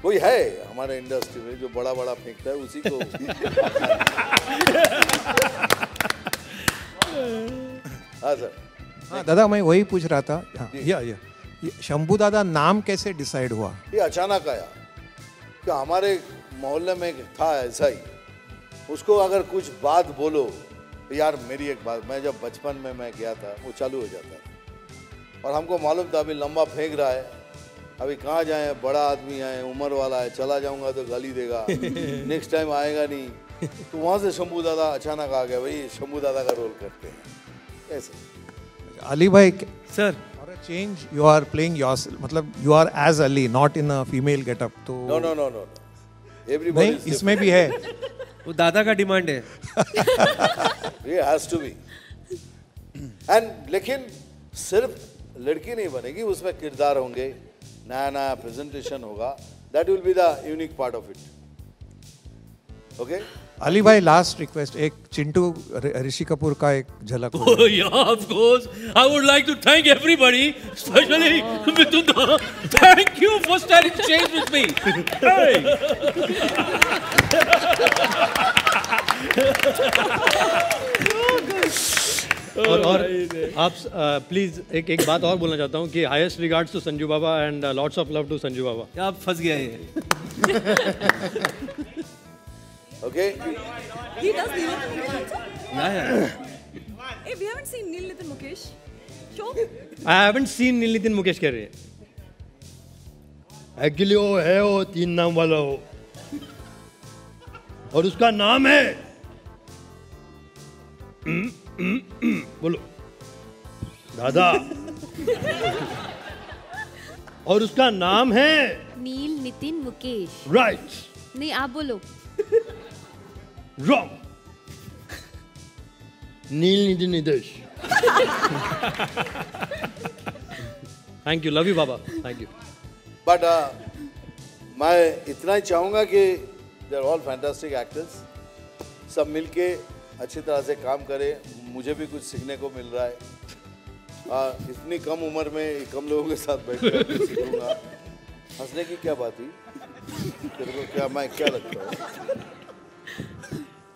कोई है हमारे इंडस्ट्री में जो बड़ा बड़ा फेंकता है, उसी को। हाँ सर। हाँ दादा मैं वही पूछ रहा था। हाँ, ये शंभू दादा नाम कैसे डिसाइड हुआ? ये अचानक आया कि हमारे मोहल्ले में था ऐसा ही। उसको अगर कुछ बात बोलो तो यार मेरी एक बात, मैं जब बचपन में मैं गया था वो चालू हो जाता था। और हमको मालूम था अभी लंबा फेंक रहा है, अभी कहाँ जाए, बड़ा आदमी है, उम्र वाला है, चला जाऊंगा तो गाली देगा, नेक्स्ट टाइम आएगा नहीं। तो वहाँ से शंभू दादा अचानक आ गया, भाई शंभू दादा का रोल करते हैं ऐसे। अली भाई sir, for a change you are playing yourself, मतलब you are as Ali, not in a female getup. तो नो एवरीबॉडी नहीं, इसमें भी है। वो दादा का डिमांड है। ये हैज टू बी। एंड लेकिन सिर्फ लड़की नहीं बनेगी, उसमें किरदार होंगे, नया नया प्रेजेंटेशन होगा. That will be the unique part of it. Okay? Ali भाई, लास्ट रिक्वेस्ट, एक चिंटू ऋषि कपूर का एक झलक. Oh yeah, of course. I would like to thank everybody, especially Mithun. Thank you for starting change with me. Hey. और आप please एक बात और बोलना चाहता हूँ कि highest regards to Sanju Baba and lots of love to Sanju Baba. क्या फंस गया ये? Okay. He does Neil Nitin Mukesh. Yeah. Hey, we haven't seen Neil Nitin Mukesh show. I haven't seen नील नितिन मुकेश कह रहे हैं. एक्चुअली वो है, वो 3 नाम वाला हो, और उसका नाम है बोलो दादा. और उसका नाम है नील नितिन मुकेश. राइट. नहीं, आप बोलो. Wrong. Neil Nitin Nidesh. Thank you, love you बाबा, थैंक यू. बट मैं इतना ही चाहूँगा कि they are all fantastic actors, सब मिलके अच्छी तरह से काम करें. मुझे भी कुछ सीखने को मिल रहा है. इतनी कम उम्र में कम लोगों के साथ बैठकर सीखूंगा. हंसने की क्या बात हुई? तेरे को क्या, मैं क्या लगता है?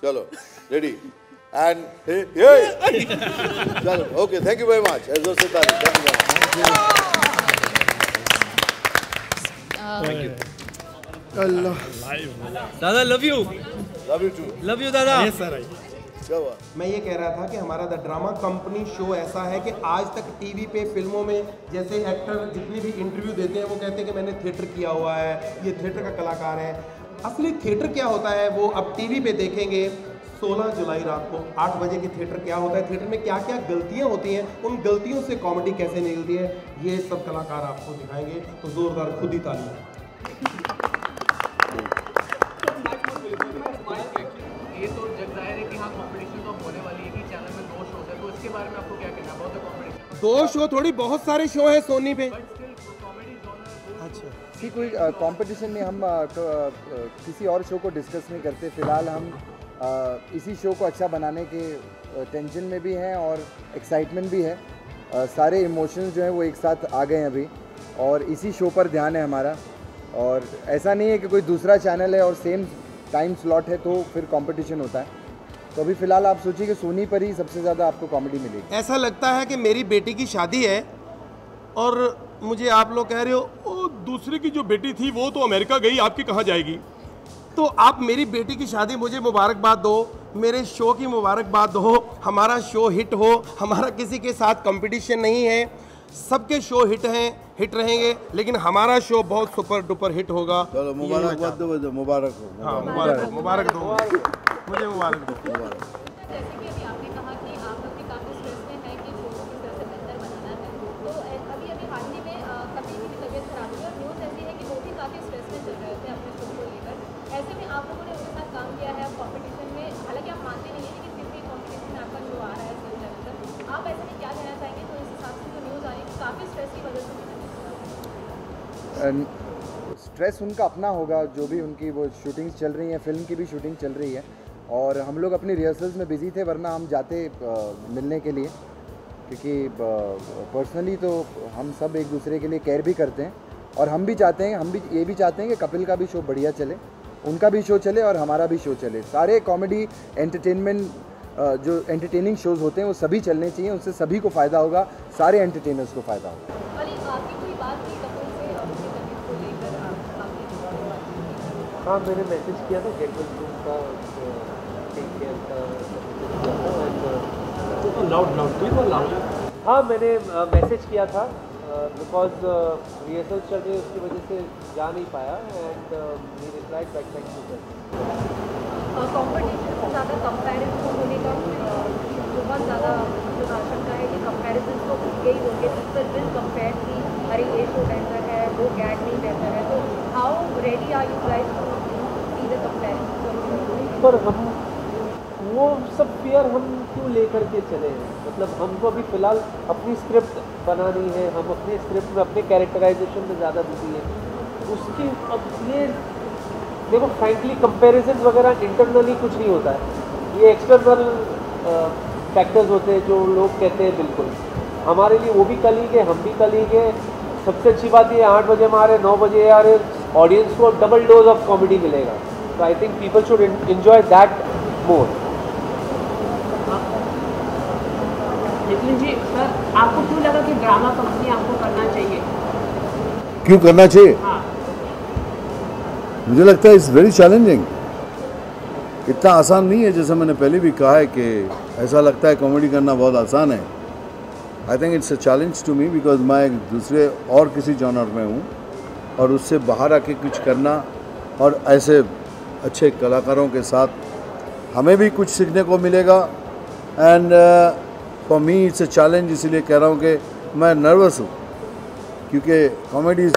चलो, रेडी एंड चलो. Okay, thank you very much. Thank you. Allah. दादा love you. Love you too. Love you दादा. Yes sir. मैं ये कह रहा था कि हमारा द ड्रामा कंपनी शो ऐसा है कि आज तक टीवी पे, फिल्मों में, जैसे एक्टर जितने भी इंटरव्यू देते हैं वो कहते हैं कि मैंने थिएटर किया हुआ है, ये थिएटर का कलाकार है. असली थिएटर क्या होता है वो अब टीवी पे देखेंगे. 16 जुलाई रात को 8 बजे की थिएटर क्या होता है, थिएटर में क्या क्या गलतियाँ होती हैं, उन गलतियों से कॉमेडी कैसे निकलती है, ये सब कलाकार आपको दिखाएंगे. तो जोरदार खुद ही ताली. ये तो जग जाहिर है कि हाँ कंपटीशन तो होने वाली है कि चैनल में 2 शोज है, तो इसके बारे में आपको क्या कहना है? बहुत कंपटीशन. 2 शो थोड़ी, बहुत सारे शो है सोनी पे. अच्छा, कोई कंपटीशन में हम किसी और शो को डिस्कस नहीं करते. फिलहाल हम इसी शो को अच्छा बनाने के टेंशन में भी हैं और एक्साइटमेंट भी है. सारे इमोशंस जो हैं वो एक साथ आ गए हैं अभी, और इसी शो पर ध्यान है हमारा. और ऐसा नहीं है कि कोई दूसरा चैनल है और सेम टाइम स्लॉट है तो फिर कंपटीशन होता है. तो अभी फ़िलहाल आप सोचिए कि सोनी पर ही सबसे ज़्यादा आपको कॉमेडी मिलेगी. ऐसा लगता है कि मेरी बेटी की शादी है और मुझे आप लोग कह रहे हो ओ दूसरे की जो बेटी थी वो तो अमेरिका गई, आपकी कहाँ जाएगी. तो आप मेरी बेटी की शादी मुझे मुबारकबाद दो, मेरे शो की मुबारकबाद दो. हमारा शो हिट हो, हमारा किसी के साथ कंपटीशन नहीं है. सबके शो हिट हैं, हिट रहेंगे, लेकिन हमारा शो बहुत सुपर डुपर हिट होगा. चलो मुबारकबाद दो. मुबारक हो. हाँ, मुबारक दो, मुझे मुबारक दो. जैसे कि अभी आपने कहा कि आप लोग भी काफ़ी स्ट्रेस में हैं कि शो को किस तरह से बेहतर बनाना है, तो अभी हाल ही में कपिल की भी तबीयत खराब हुई और न्यूज़ ऐसी है कि वो भी काफ़ी स्ट्रेस में चल रहे थे अपने शो को लेकर. ऐसे में आप लोगों ने उनके साथ काम किया है कॉम्पिटिशन में, हालांकि आप मानते नहीं हैं लेकिन फिर भी कॉम्पिटिशन में आपका शो आ रहा है सेम लेवल तक. आप ऐसे में क्या कहना चाहेंगे? तो इस हिसाब से जो न्यूज़ आई काफ़ी स्ट्रेस की वजह से. स्ट्रेस उनका अपना होगा, जो भी उनकी वो शूटिंग्स चल रही हैं, फिल्म की भी शूटिंग चल रही है, और हम लोग अपनी रिहर्सल्स में बिजी थे, वरना हम जाते मिलने के लिए, क्योंकि पर्सनली तो हम सब एक दूसरे के लिए केयर भी करते हैं. और हम भी चाहते हैं, हम भी ये भी चाहते हैं कि कपिल का भी शो बढ़िया चले, उनका भी शो चले और हमारा भी शो चले. सारे कॉमेडी एंटरटेनमेंट जो एंटरटेनिंग शोज़ होते हैं वो सभी चलने चाहिए, उससे सभी को फ़ायदा होगा, सारे एंटरटेनर्स को फ़ायदा होगा. हाँ, मैंने मैसेज किया था गेट वेल सून का, टेक केयर का लाउड. हाँ, मैंने मैसेज किया था बिकॉज रिहर्सल चल रही है उसकी वजह से जा नहीं पाया. And he replied back, thank you sir. Competition से ज़्यादा कंपैरिजन होने का बहुत ज़्यादा आशंका है कि कंपैरिजन तो यही होंगे, जिससे बिल कंपेयर की अरे ये शो बेहतर है, वो गैग नहीं बेहतर है. तो how ready are you guys to see the comparison? पर हम वो सब फियर हम क्यों लेकर के चले हैं? मतलब हमको अभी फ़िलहाल अपनी स्क्रिप्ट बनानी है, हम अपने स्क्रिप्ट में अपने कैरेक्टराइजेशन में ज़्यादा बिजी हैं। उसके अब ये देखो फ्रैंकली कंपैरिजन वगैरह इंटरनली कुछ नहीं होता है, ये एक्सटर्नल फैक्टर्स होते हैं जो लोग कहते हैं। बिल्कुल हमारे लिए वो भी कलीग है, हम भी कलीग है। सबसे अच्छी बात ये 8 बजे हमारे 9 बजे आ रहे ऑडियंस को डबल डोज ऑफ कॉमेडी मिलेगा। तो I think people should enjoy that more. लेकिन जी सर, आपको क्यों लगा कि ड्रामा कंपनी आपको करना चाहिए? क्यों करना चाहिए? हाँ। मुझे लगता है इट्स वेरी चैलेंजिंग। इतना आसान नहीं है, जैसे मैंने पहले भी कहा है कि ऐसा लगता है कॉमेडी करना बहुत आसान है। I think it's a challenge to me because मैं दूसरे और किसी जॉनर में हूँ और उससे बाहर आके कुछ करना और ऐसे अच्छे कलाकारों के साथ हमें भी कुछ सीखने को मिलेगा। And for me it's a challenge, इसीलिए कह रहा हूँ कि मैं नर्वस हूँ क्योंकि comedy is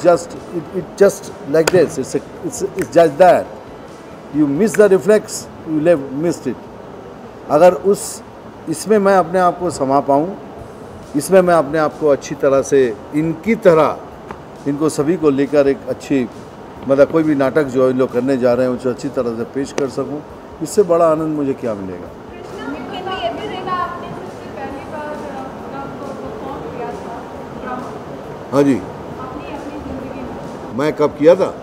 just like this, it's just that, you miss the reflex, you live missed it. अगर इसमें मैं अपने आप को समा पाऊँ, इसमें मैं अपने आप को अच्छी तरह से इनकी तरह इनको सभी को लेकर एक अच्छी मतलब कोई भी नाटक जो इन लोग करने जा रहे हैं उसे अच्छी तरह से पेश कर सकूं, इससे बड़ा आनंद मुझे क्या मिलेगा। हाँ जी, मैं कब किया था?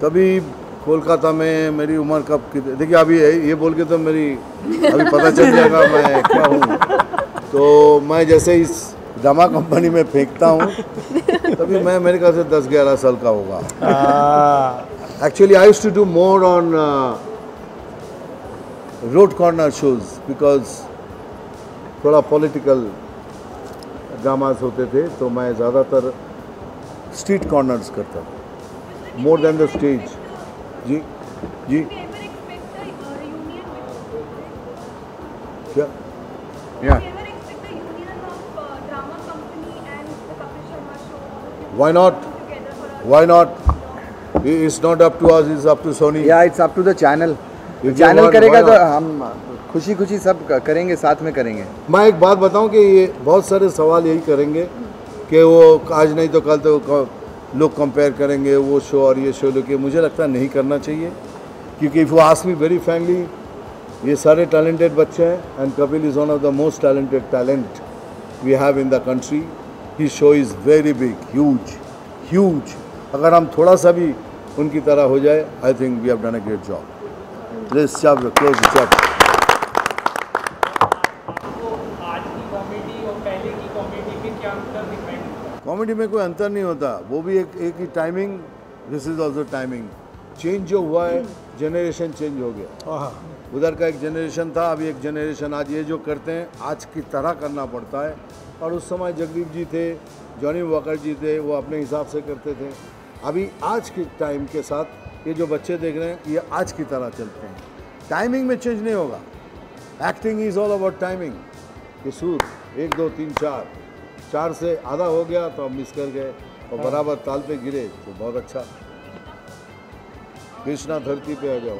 तभी कोलकाता में। मेरी उम्र कब की? देखिए अभी ये बोल के तो मेरी अभी पता चल जाएगा मैं क्या हूँ। तो मैं जैसे इस ड्रामा कंपनी में फेंकता हूँ तभी मैं मेरे ख्याल से 10-11 साल का होगा। Actually I used to do more on road corner shows because थोड़ा पॉलिटिकल ड्रामास होते थे, तो मैं ज़्यादातर स्ट्रीट कॉर्नर्स करता था मोर देन द स्टेज। जी जी क्या या why not it's not up to us, it's up to Sony. Yeah, it's up to the channel. Channel करेगा तो हम खुशी खुशी सब करेंगे, साथ में करेंगे। मैं एक बात बताऊं कि ये बहुत सारे सवाल यही करेंगे कि वो आज नहीं तो कल तो लोग कंपेयर करेंगे वो शो और ये शो, लेकिन मुझे लगता है नहीं करना चाहिए क्योंकि if you ask me very frankly, ये सारे टैलेंटेड बच्चे हैं and Kapil is one of the most talented talent we have in the country. He show is very big, huge. अगर हम थोड़ा सा भी उनकी तरह हो जाए, I think we have done a great job. Let's close the chapter. Comedy में कोई अंतर नहीं होता, वो भी एक ही timing, this is also timing. Change जो हुआ है, जनरेशन चेंज हो गया। उधर का एक जनरेशन था, अभी एक जनरेशन, आज ये जो करते हैं आज की तरह करना पड़ता है। और उस समय जगदीप जी थे, जॉनी वॉकर जी थे, वो अपने हिसाब से करते थे। अभी आज के टाइम के साथ ये जो बच्चे देख रहे हैं ये आज की तरह चलते हैं, टाइमिंग में चेंज नहीं होगा। Acting is all about timing. ये सूर 1 2 3 4 से आधा हो गया तो हम मिस कर गए और बराबर ताल पे गिरे तो बहुत अच्छा। कृष्णा धरती पे आ जाओ।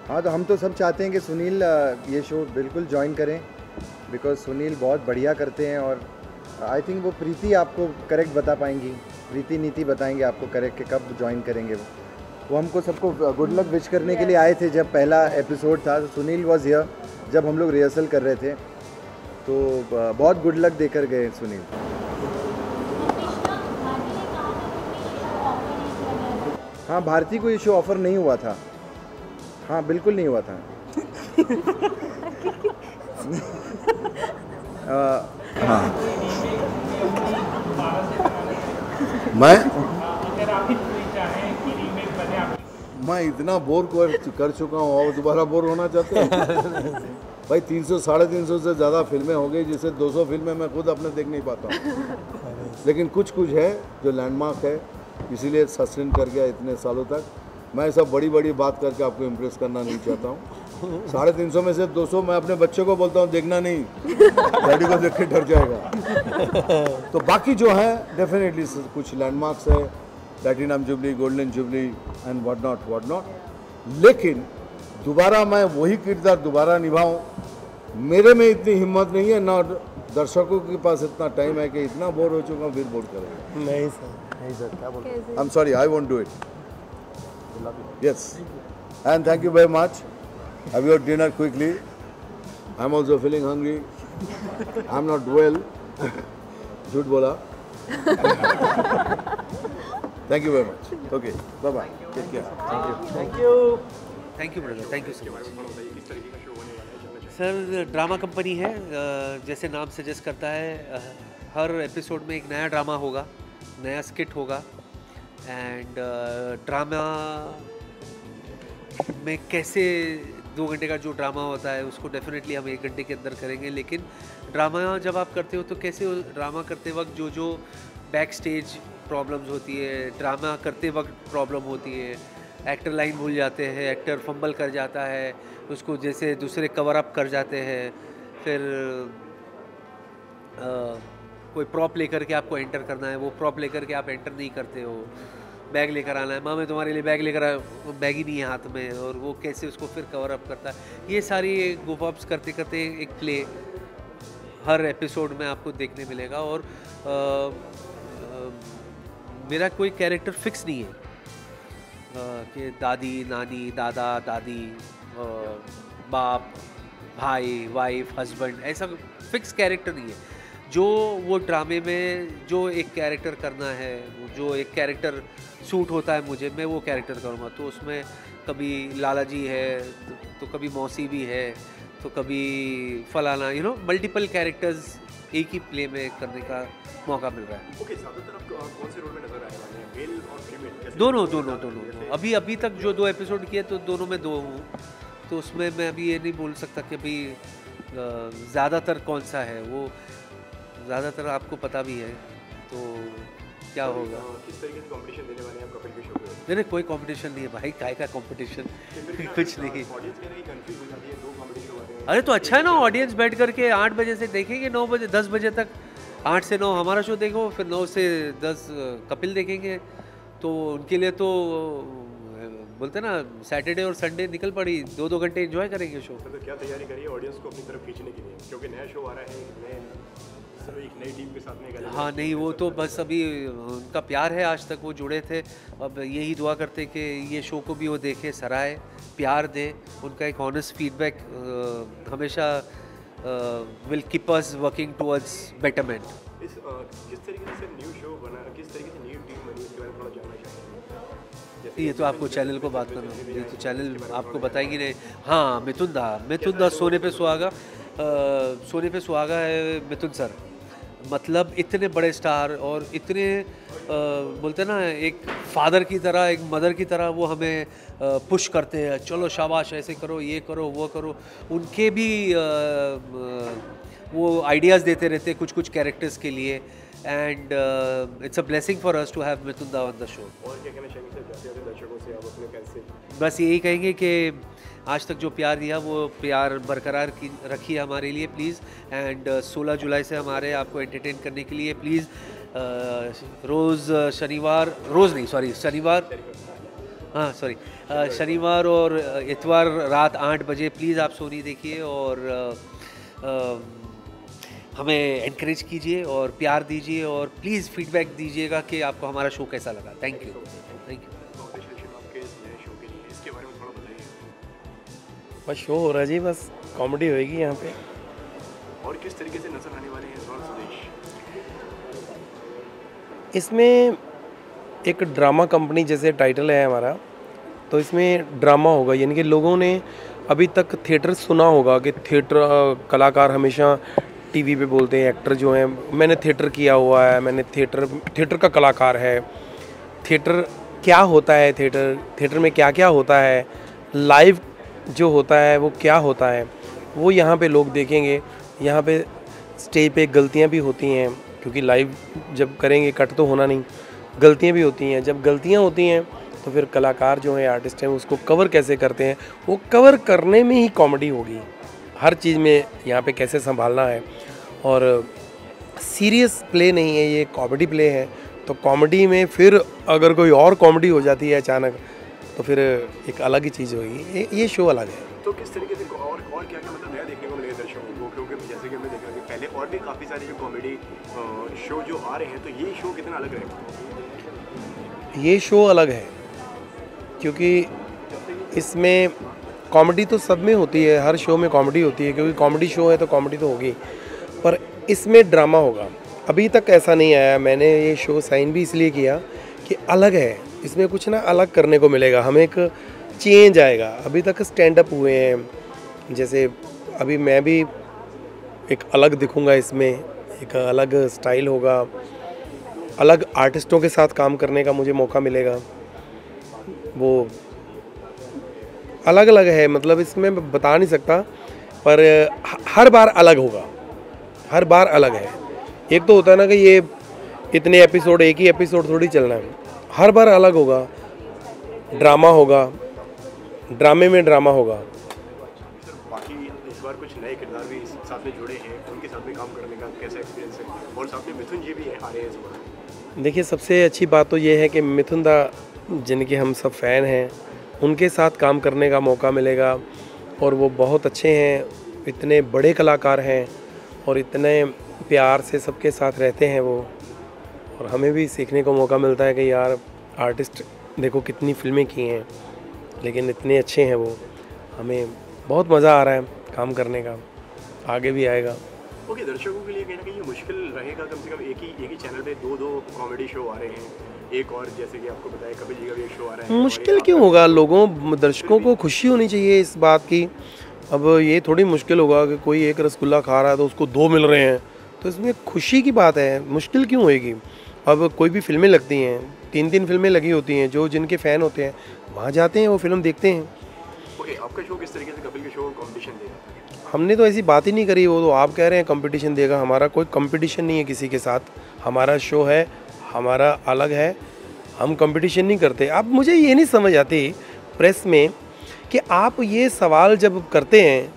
हाँ तो हम तो सब चाहते हैं कि सुनील ये शो बिल्कुल ज्वाइन करें बिकॉज सुनील बहुत बढ़िया करते हैं। और आई थिंक वो प्रीति आपको करेक्ट बता पाएंगी, प्रीति नीति बताएंगे आपको करेक्ट कि कब ज्वाइन करेंगे। वो हमको सबको गुड लक विश करने के लिए आए थे जब पहला एपिसोड था। तो सुनील वॉज हियर जब हम लोग रिहर्सल कर रहे थे, तो बहुत गुड लक देकर गए सुनील। हाँ, भारती को ये शो ऑफर नहीं हुआ था। हाँ, बिल्कुल नहीं हुआ था। हाँ, मैं इतना बोर कर चुका हूँ और दोबारा बोर होना चाहते हैं। भाई 300 350 से ज़्यादा फिल्में हो गई, जिससे 200 फिल्में मैं खुद अपने देख नहीं पाता हूँ। लेकिन कुछ है जो लैंडमार्क है, इसीलिए सस्टेन कर गया इतने सालों तक। मैं सब बड़ी बात करके आपको इम्प्रेस करना नहीं चाहता हूँ। 350 में से 200 मैं अपने बच्चे को बोलता हूँ देखना नहीं, डैडी को देख के डर जाएगा। तो बाकी जो है डेफिनेटली कुछ लैंडमार्क्स है, platinum jubilee, golden jubilee and what not, लेकिन दोबारा मैं वही किरदार दोबारा निभाऊं, मेरे में इतनी हिम्मत नहीं है, ना दर्शकों के पास इतना टाइम है कि इतना बोर हो चुका फिर बोर करेंगे। नहीं सर क्या बोल रहे हैं? I am sorry, I won't do it. Yes, and thank you very much. Have your dinner quickly, I am also feeling hungry, I am not well. झूठ बोला। Thank you very much. Okay, bye bye, take care. Thank you brother, thank you so much. Sir Drama Company है, जैसे नाम suggest करता है, हर episode में एक नया ड्रामा होगा, नया स्किट होगा, एंड ड्रामा में कैसे 2 घंटे का जो ड्रामा होता है उसको डेफिनेटली हम 1 घंटे के अंदर करेंगे, लेकिन ड्रामा जब आप करते हो तो कैसे ड्रामा करते वक्त जो बैक स्टेज प्रॉब्लम्स होती है, ड्रामा करते वक्त प्रॉब्लम होती है, एक्टर लाइन भूल जाते हैं, एक्टर फंबल कर जाता है, उसको जैसे दूसरे कवर अप कर जाते हैं, फिर कोई प्रॉप लेकर के आपको एंटर करना है, वो प्रॉप लेकर के आप एंटर नहीं करते हो, बैग लेकर आना है, माँ मैं तुम्हारे लिए बैग लेकर आया, वो बैग ही नहीं है हाथ में, और वो कैसे उसको फिर कवर अप करता है। ये सारी गुफ अप्स करते करते एक प्ले हर एपिसोड में आपको देखने मिलेगा। और मेरा कोई कैरेक्टर फिक्स नहीं है कि दादी, नानी, दादा, दादी, बाप, भाई, वाइफ, हस्बैंड, ऐसा फिक्स कैरेक्टर नहीं है। जो वो ड्रामे में जो एक कैरेक्टर करना है, जो एक कैरेक्टर सूट होता है मुझे, मैं वो कैरेक्टर करूँगा। तो उसमें कभी लाला जी है, तो कभी मौसी भी है, तो कभी फलाना, मल्टीपल कैरेक्टर्स एक ही प्ले में करने का मौका मिल रहा है। ओके, ज़्यादातर आप कौन से रोल में नजर आने वाले हैं, मेल और फीमेल? दोनों। अभी तक जो 2 एपिसोड किए तो दोनों में 2 हूँ, तो उसमें मैं अभी ये नहीं बोल सकता कि अभी ज़्यादातर कौन सा है। वो ज़्यादातर आपको पता भी है, तो क्या होगा। किस तरीके से कंपटीशन देने वाले हैं प्रोफाइल के शो पे? नहीं, कोई कंपटीशन नहीं है भाई, काय का कंपटीशन, कुछ नहीं। ऑडियंस कहीं कंफ्यूज हो जाती है, 2 कॉमेडी शो वाले हैं। अरे तो अच्छा है ना, ऑडियंस बैठ करके 8 बजे से देखेंगे, 9 बजे 10 बजे तक, 8 से 9 हमारा शो देखो, फिर 9 से 10 कपिल देखेंगे। तो उनके लिए तो बोलते ना सैटरडे और संडे निकल पड़ी, 2-2 घंटे एंजॉय करेंगे शो। तो क्या तैयारी करिए ऑडियंस को अपनी तरफ खींचने के लिए, क्योंकि नया शो आ रहा है, एक नई टीम के साथ में। हाँ नहीं, वो तो बस अभी उनका प्यार है, आज तक वो जुड़े थे। अब यही दुआ करते कि ये शो को भी वो देखे, सराहे, प्यार दे, उनका एक ऑनेस्ट फीडबैक हमेशा will keep us working towards betterment. जिस तरीके से न्यू शो बना, किस तरीके से न्यू टीम बनी, इसके बारे में थोड़ा जानना चाहिए। ये तो आपको चैनल को बात करना, ये तो चैनल आपको बताएगी नहीं। हाँ, मिथुन दा सोने पे सुहागा है मिथुन सर। मतलब इतने बड़े स्टार और इतने बोलते हैं ना, एक फादर की तरह, एक मदर की तरह वो हमें पुश करते हैं, चलो शाबाश, ऐसे करो, ये करो, वो करो। उनके भी वो आइडियाज़ देते रहते हैं कुछ कैरेक्टर्स के लिए, and it's a blessing for us to have Mithun da on the show. और क्या कहना चाहेंगे सर दर्शकों से, आप अपने कैसे? बस यही कहेंगे कि आज तक जो प्यार दिया वो प्यार बरकरार रखिए हमारे लिए प्लीज़। एंड 16 जुलाई से हमारे आपको एंटरटेन करने के लिए प्लीज़ शनिवार और इतवार रात 8 बजे प्लीज़ आप सोनी देखिए, और हमें एनकरेज कीजिए और प्यार दीजिए, और प्लीज़ फीडबैक दीजिएगा कि आपको हमारा शो कैसा लगा। Thank you. बस शो हो रहा है जी, बस कॉमेडी होएगी यहाँ पे। और किस तरीके से नजर आने वाले हैं इस बार सुदेश? इसमें एक ड्रामा कंपनी जैसे टाइटल है हमारा, तो इसमें ड्रामा होगा, यानी कि लोगों ने अभी तक थिएटर सुना होगा कि थिएटर कलाकार हमेशा टीवी पे बोलते हैं, एक्टर जो हैं, मैंने थिएटर किया हुआ है, मैंने थिएटर का कलाकार है। थिएटर क्या होता है, थिएटर में क्या क्या होता है, लाइव जो होता है वो क्या होता है, वो यहाँ पे लोग देखेंगे। यहाँ पे स्टेज पे गलतियाँ भी होती हैं, क्योंकि लाइव जब करेंगे कट तो होना नहीं, गलतियाँ भी होती हैं। जब गलतियाँ होती हैं तो फिर कलाकार जो हैं, आर्टिस्ट हैं, उसको कवर कैसे करते हैं, वो कवर करने में ही कॉमेडी होगी। हर चीज़ में यहाँ पे कैसे संभालना है, और सीरियस प्ले नहीं है, ये कॉमेडी प्ले है। तो कॉमेडी में फिर अगर कोई और कॉमेडी हो जाती है अचानक, तो फिर एक अलग ही चीज़ होगी। ये शो अलग है। तो किस तरीके से और क्या क्या मतलब नया देखने को मिलेगा दर्शकों को, क्योंकि जैसे कि हमने देखा कि पहले और भी काफ़ी सारे जो कॉमेडी शो जो आ रहे हैं, तो ये शो कितना अलग रहेगा? ये शो अलग है क्योंकि इसमें कॉमेडी तो सब में होती है, हर शो में कॉमेडी होती है, क्योंकि कॉमेडी शो है तो कॉमेडी तो होगी, पर इसमें ड्रामा होगा। अभी तक ऐसा नहीं आया। मैंने ये शो साइन भी इसलिए किया कि अलग है, इसमें कुछ ना अलग करने को मिलेगा, हमें एक चेंज आएगा। अभी तक स्टैंड अप हुए हैं, जैसे अभी मैं भी एक अलग दिखूंगा इसमें, एक अलग स्टाइल होगा, अलग आर्टिस्टों के साथ काम करने का मुझे मौका मिलेगा। वो अलग अलग है, मतलब इसमें मैं बता नहीं सकता, पर हर बार अलग होगा, हर बार अलग है। एक तो होता है ना कि ये इतने एपिसोड, एक ही एपिसोड थोड़ी चलना है, हर बार अलग होगा। ड्रामा होगा, ड्रामे में ड्रामा होगा। बाकी इस बार कुछ नए किरदार भी साथ में जुड़े हैं, उनके साथ में काम करने का कैसा एक्सपीरियंस है? और साथ में मिथुन जी भी आ रहे हैं इस बार। देखिए, सबसे अच्छी बात तो ये है कि मिथुन दा, जिनके हम सब फ़ैन हैं, उनके साथ काम करने का मौका मिलेगा, और वो बहुत अच्छे हैं, इतने बड़े कलाकार हैं और इतने प्यार से सबके साथ रहते हैं वो। और हमें भी सीखने को मौका मिलता है कि यार आर्टिस्ट देखो कितनी फिल्में की हैं, लेकिन इतने अच्छे हैं वो। हमें बहुत मज़ा आ रहा है काम करने का, आगे भी आएगा। ओके, दर्शकों के लिए कहीं ना कहीं ये मुश्किल रहेगा, कम से कम एक ही चैनल पे दो कॉमेडी शो आ रहे हैं, एक और जैसे कि आपको बताया कपिल जी का भी एक शो आ रहा है। मुश्किल क्यों होगा? दर्शकों को खुशी होनी चाहिए इस बात की। अब ये थोड़ी मुश्किल होगा कि कोई एक रसगुल्ला खा रहा है तो उसको 2 मिल रहे हैं, तो इसमें खुशी की बात है, मुश्किल क्यों होएगी? अब कोई भी फिल्में लगती हैं, 3 फिल्में लगी होती हैं, जो जिनके फ़ैन होते हैं वहाँ जाते हैं, वो फिल्म देखते हैं। ओके, आपका शो किस तरीके से कपिल के शो कंपटीशन देगा? हमने तो ऐसी बात ही नहीं करी, वो तो आप कह रहे हैं कंपटीशन देगा। हमारा कोई कंपटीशन नहीं है किसी के साथ, हमारा शो है, हमारा अलग है, हम कंपटीशन नहीं करते। अब मुझे ये नहीं समझ आती प्रेस में कि आप ये सवाल जब करते हैं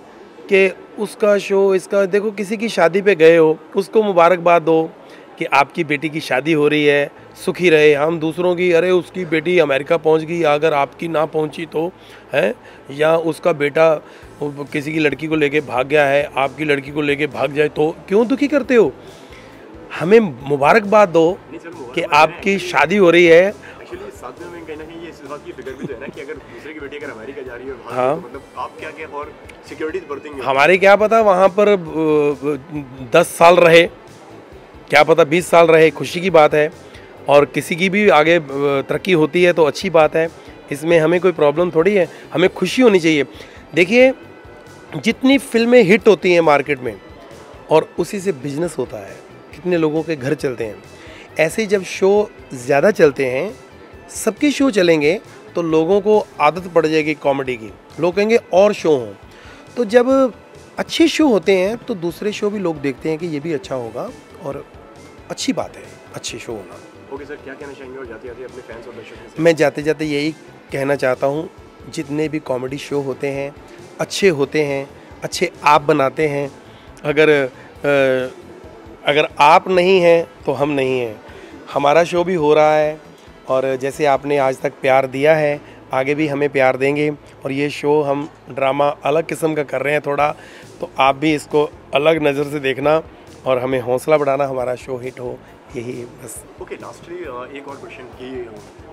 कि उसका शो, इसका, देखो किसी की शादी पे गए हो, उसको मुबारकबाद दो कि आपकी बेटी की शादी हो रही है, सुखी रहे। हम दूसरों की, अरे उसकी बेटी अमेरिका पहुंच गई, अगर आपकी ना पहुंची तो है, या उसका बेटा किसी की लड़की को लेके भाग गया है, आपकी लड़की को लेके भाग जाए, तो क्यों दुखी करते हो? हमें मुबारकबाद दो कि आपकी शादी हो रही है। एक्चुअली साथ में कहीं ना कहीं ये इस बात की फिक्र भी तो है ना कि अगर दूसरे की बेटी अगर अमेरिका जा रही है, हाँ, तो मतलब आप क्या और सिक्योरिटीज बरतेंगे? हमारे क्या पता वहाँ पर 10 साल रहे, क्या पता 20 साल रहे, खुशी की बात है। और किसी की भी आगे तरक्की होती है तो अच्छी बात है, इसमें हमें कोई प्रॉब्लम थोड़ी है, हमें खुशी होनी चाहिए। देखिए, जितनी फिल्में हिट होती हैं मार्केट में, और उसी से बिजनेस होता है, कितने लोगों के घर चलते हैं। ऐसे जब शो ज़्यादा चलते हैं, सबके शो चलेंगे, तो लोगों को आदत पड़ जाएगी कॉमेडी की, लोग कहेंगे और शो हों। तो जब अच्छे शो होते हैं तो दूसरे शो भी लोग देखते हैं कि ये भी अच्छा होगा, और अच्छी बात है अच्छे शो होना। ओके सर, क्या कहना चाहेंगे और जाते जाते अपने फैंस और दर्शकों से? मैं जाते जाते यही कहना चाहता हूँ, जितने भी कॉमेडी शो होते हैं अच्छे होते हैं, अच्छे आप बनाते हैं। अगर आप नहीं हैं तो हम नहीं हैं। हमारा शो भी हो रहा है, और जैसे आपने आज तक प्यार दिया है, आगे भी हमें प्यार देंगे। और ये शो हम ड्रामा अलग किस्म का कर रहे हैं थोड़ा, तो आप भी इसको अलग नज़र से देखना और हमें हौसला बढ़ाना, हमारा शो हिट हो, यही बस। ओके, लास्टली एक और क्वेश्चन कि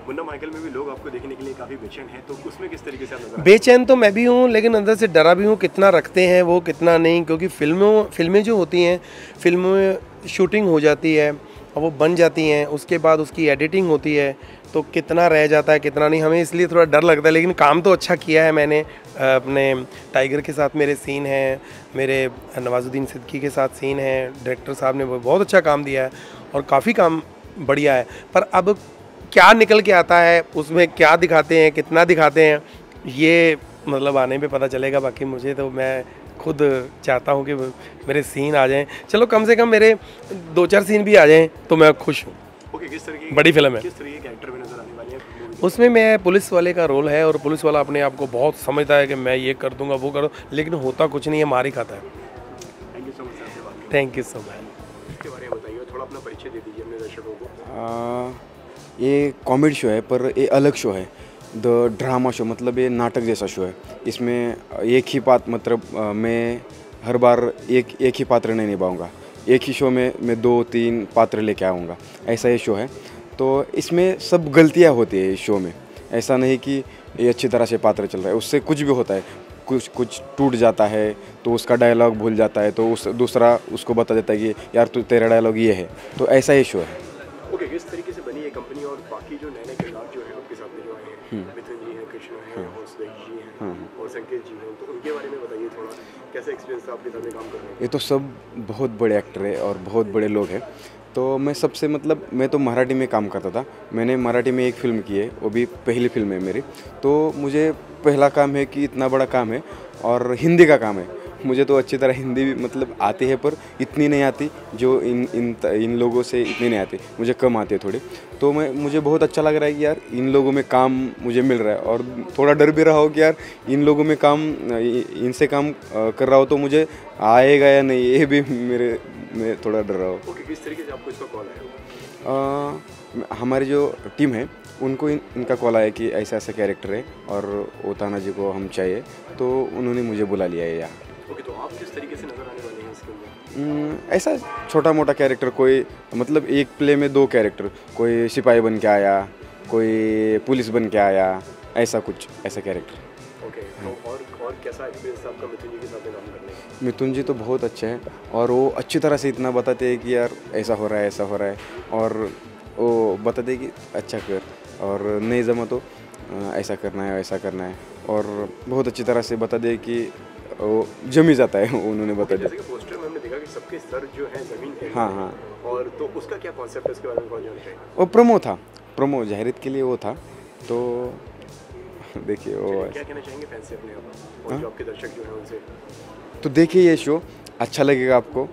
मुन्ना माइकल में भी लोग आपको देखने के लिए काफ़ी बेचैन हैं, तो उसमें किस तरीके से आप नजर? बेचैन तो मैं भी हूँ, लेकिन अंदर से डरा भी हूँ, कितना रखते हैं वो, कितना नहीं। क्योंकि फिल्में जो होती हैं, फिल्मों में शूटिंग हो जाती है और वो बन जाती हैं, उसके बाद उसकी एडिटिंग होती है, तो कितना रह जाता है कितना नहीं, हमें इसलिए थोड़ा डर लगता है। लेकिन काम तो अच्छा किया है मैंने। अपने टाइगर के साथ मेरे सीन हैं, मेरे नवाजुद्दीन सिद्दीकी के साथ सीन हैं, डायरेक्टर साहब ने बहुत अच्छा काम दिया है और काफ़ी काम बढ़िया है। पर अब क्या निकल के आता है, उसमें क्या दिखाते हैं, कितना दिखाते हैं, ये मतलब आने पे पता चलेगा। बाकी मुझे तो, मैं खुद चाहता हूँ कि मेरे सीन आ जाएं, चलो कम से कम मेरे 2-4 सीन भी आ जाएं तो मैं खुश हूँ। ओके, किस तरह की बड़ी फिल्म है। किस तरह के कैरेक्टर में नजर आने वाली है? उसमें मैं पुलिस वाले का रोल है और पुलिस वाला अपने आप को बहुत समझता है कि मैं ये कर दूंगा वो कर दूँ, लेकिन होता कुछ नहीं है, मार ही खाता है। Thank you so much sir. Thank you so much. इसके बारे में बताइए, थोड़ा अपना परिचय दे दीजिए अपने दर्शकों को। ये कॉमेडी शो है पर ये अलग शो है, द ड्रामा शो, मतलब ये नाटक जैसा शो है। इसमें एक ही पात्र, मतलब मैं हर बार एक ही पात्र नहीं निभाऊंगा, एक ही शो में मैं 2-3 पात्र लेके आऊँगा, ऐसा ये शो है। तो इसमें सब गलतियाँ होती है इस शो में, ऐसा नहीं कि ये अच्छी तरह से पात्र चल रहा है, उससे कुछ भी होता है, कुछ टूट जाता है तो उसका डायलॉग भूल जाता है तो उस दूसरा उसको बता देता है कि यार तू तेरा डायलॉग ये है, तो ऐसा ये शो है। ओके, किस तरीके से बनी ये कंपनी और बाकी जो नए किरदार जो है आपके साथ में जो आए हैं, मिथुन जी हैं, कृष्णा हैं और सुदेश जी हैं और संकेत जी हैं, तो उनके बारे में बताइए थोड़ा, कैसा एक्सपीरियंस था आपके साथ में काम करने का? ये तो सब बहुत बड़े एक्टर है और बहुत बड़े लोग हैं। तो मैं सबसे, मतलब मैं तो मराठी में काम करता था, मैंने मराठी में एक फ़िल्म की है, वो भी पहली फिल्म है मेरी। तो मुझे पहला काम है कि इतना बड़ा काम है और हिंदी का काम है। मुझे तो अच्छी तरह हिंदी भी मतलब आती है पर इतनी नहीं आती जो इन लोगों से इतनी नहीं आती, मुझे कम आती है थोड़ी। तो मुझे बहुत अच्छा लग रहा है कि यार इन लोगों में काम मुझे मिल रहा है और थोड़ा डर भी रहा हो कि यार इन लोगों में काम, इनसे काम कर रहा हो तो मुझे आएगा या नहीं, ये भी मैं थोड़ा डर रहा हूँ। ओके, किस तरीके से आपको इसका कॉल आया? हमारी जो टीम है उनको इनका कॉल आया कि ऐसा ऐसा कैरेक्टर है और वो ताना जी को हम चाहिए, तो उन्होंने मुझे बुला लिया है यहाँ। ओके, तो आप किस तरीके से नजर आने वाले हैं इसके अंदर? ऐसा छोटा मोटा कैरेक्टर, कोई मतलब एक प्ले में 2 कैरेक्टर, कोई सिपाही बन के आया, कोई पुलिस बन के आया, ऐसा कुछ, ऐसा कैरेक्टर। ओके, तो और कैसा एक्सपीरियंस आपका मिथुन जी के साथ काम करने का? मिथुन जी तो बहुत अच्छे हैं और वो अच्छी तरह से इतना बताते हैं कि यार ऐसा हो रहा है, ऐसा हो रहा है, और वो बताते हैं कि अच्छा कर और नहीं जमा तो ऐसा करना है, वैसा करना है, और बहुत अच्छी तरह से बता दे कि वो जमी जाता है, उन्होंने बता दिया। जैसे कि पोस्टर में हमने देखा कि सबके सर जो है जमीन पे। हाँ हाँ। और तो उसका क्या कॉन्सेप्ट है, इसके बारे में कौन जानते हैं? वो प्रोमो था, प्रोमो जाहिरात के लिए वो था। तो देखिए वो क्या कहना चाहेंगे फैंस से अपने आप और जो आपके दर्शक जो हैं उनसे? तो देखिए ये शो अच्छा लगेगा आपको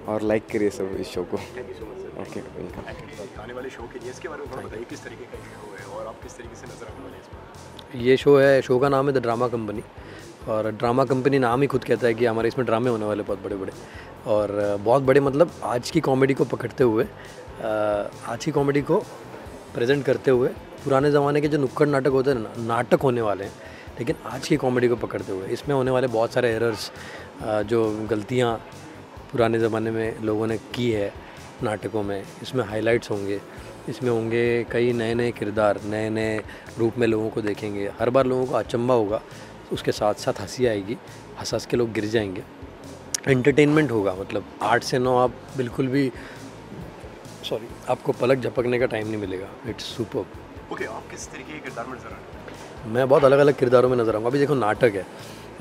और लाइक करिए सब इस शो को। Thank you so much sir. Okay, welcome. आने वाले शो के लिए इसके बारे में थोड़ा बताइए, किस तरीके का शो है और आप किस तरीके से नजर आने वाले हैं इसमें? ये शो है, शो का नाम है द ड्रामा कंपनी, और ड्रामा कंपनी नाम ही खुद कहता है कि हमारे इसमें ड्रामे होने वाले बहुत बड़े बड़े, और बहुत बड़े मतलब आज की कॉमेडी को पकड़ते हुए, आज की कॉमेडी को प्रेजेंट करते हुए पुराने ज़माने के जो नुक्कड़ नाटक होते हैं ना, नाटक होने वाले हैं, लेकिन आज की कॉमेडी को पकड़ते हुए इसमें होने वाले बहुत सारे एरर्स, जो गलतियाँ पुराने ज़माने में लोगों ने की है नाटकों में, इसमें हाइलाइट्स होंगे, इसमें होंगे कई नए नए किरदार, नए नए रूप में लोगों को देखेंगे। हर बार लोगों को अचंभा होगा, उसके साथ साथ हंसी आएगी, हंस हंस के लोग गिर जाएंगे, एंटरटेनमेंट होगा। मतलब 8 से 9 आप बिल्कुल भी आपको पलक झपकने का टाइम नहीं मिलेगा। It's super. ओके, आप किस तरीके के किरदार में नजर आ रहे हैं? मैं बहुत अलग अलग किरदारों में नजर आऊँगा। अभी देखो नाटक है,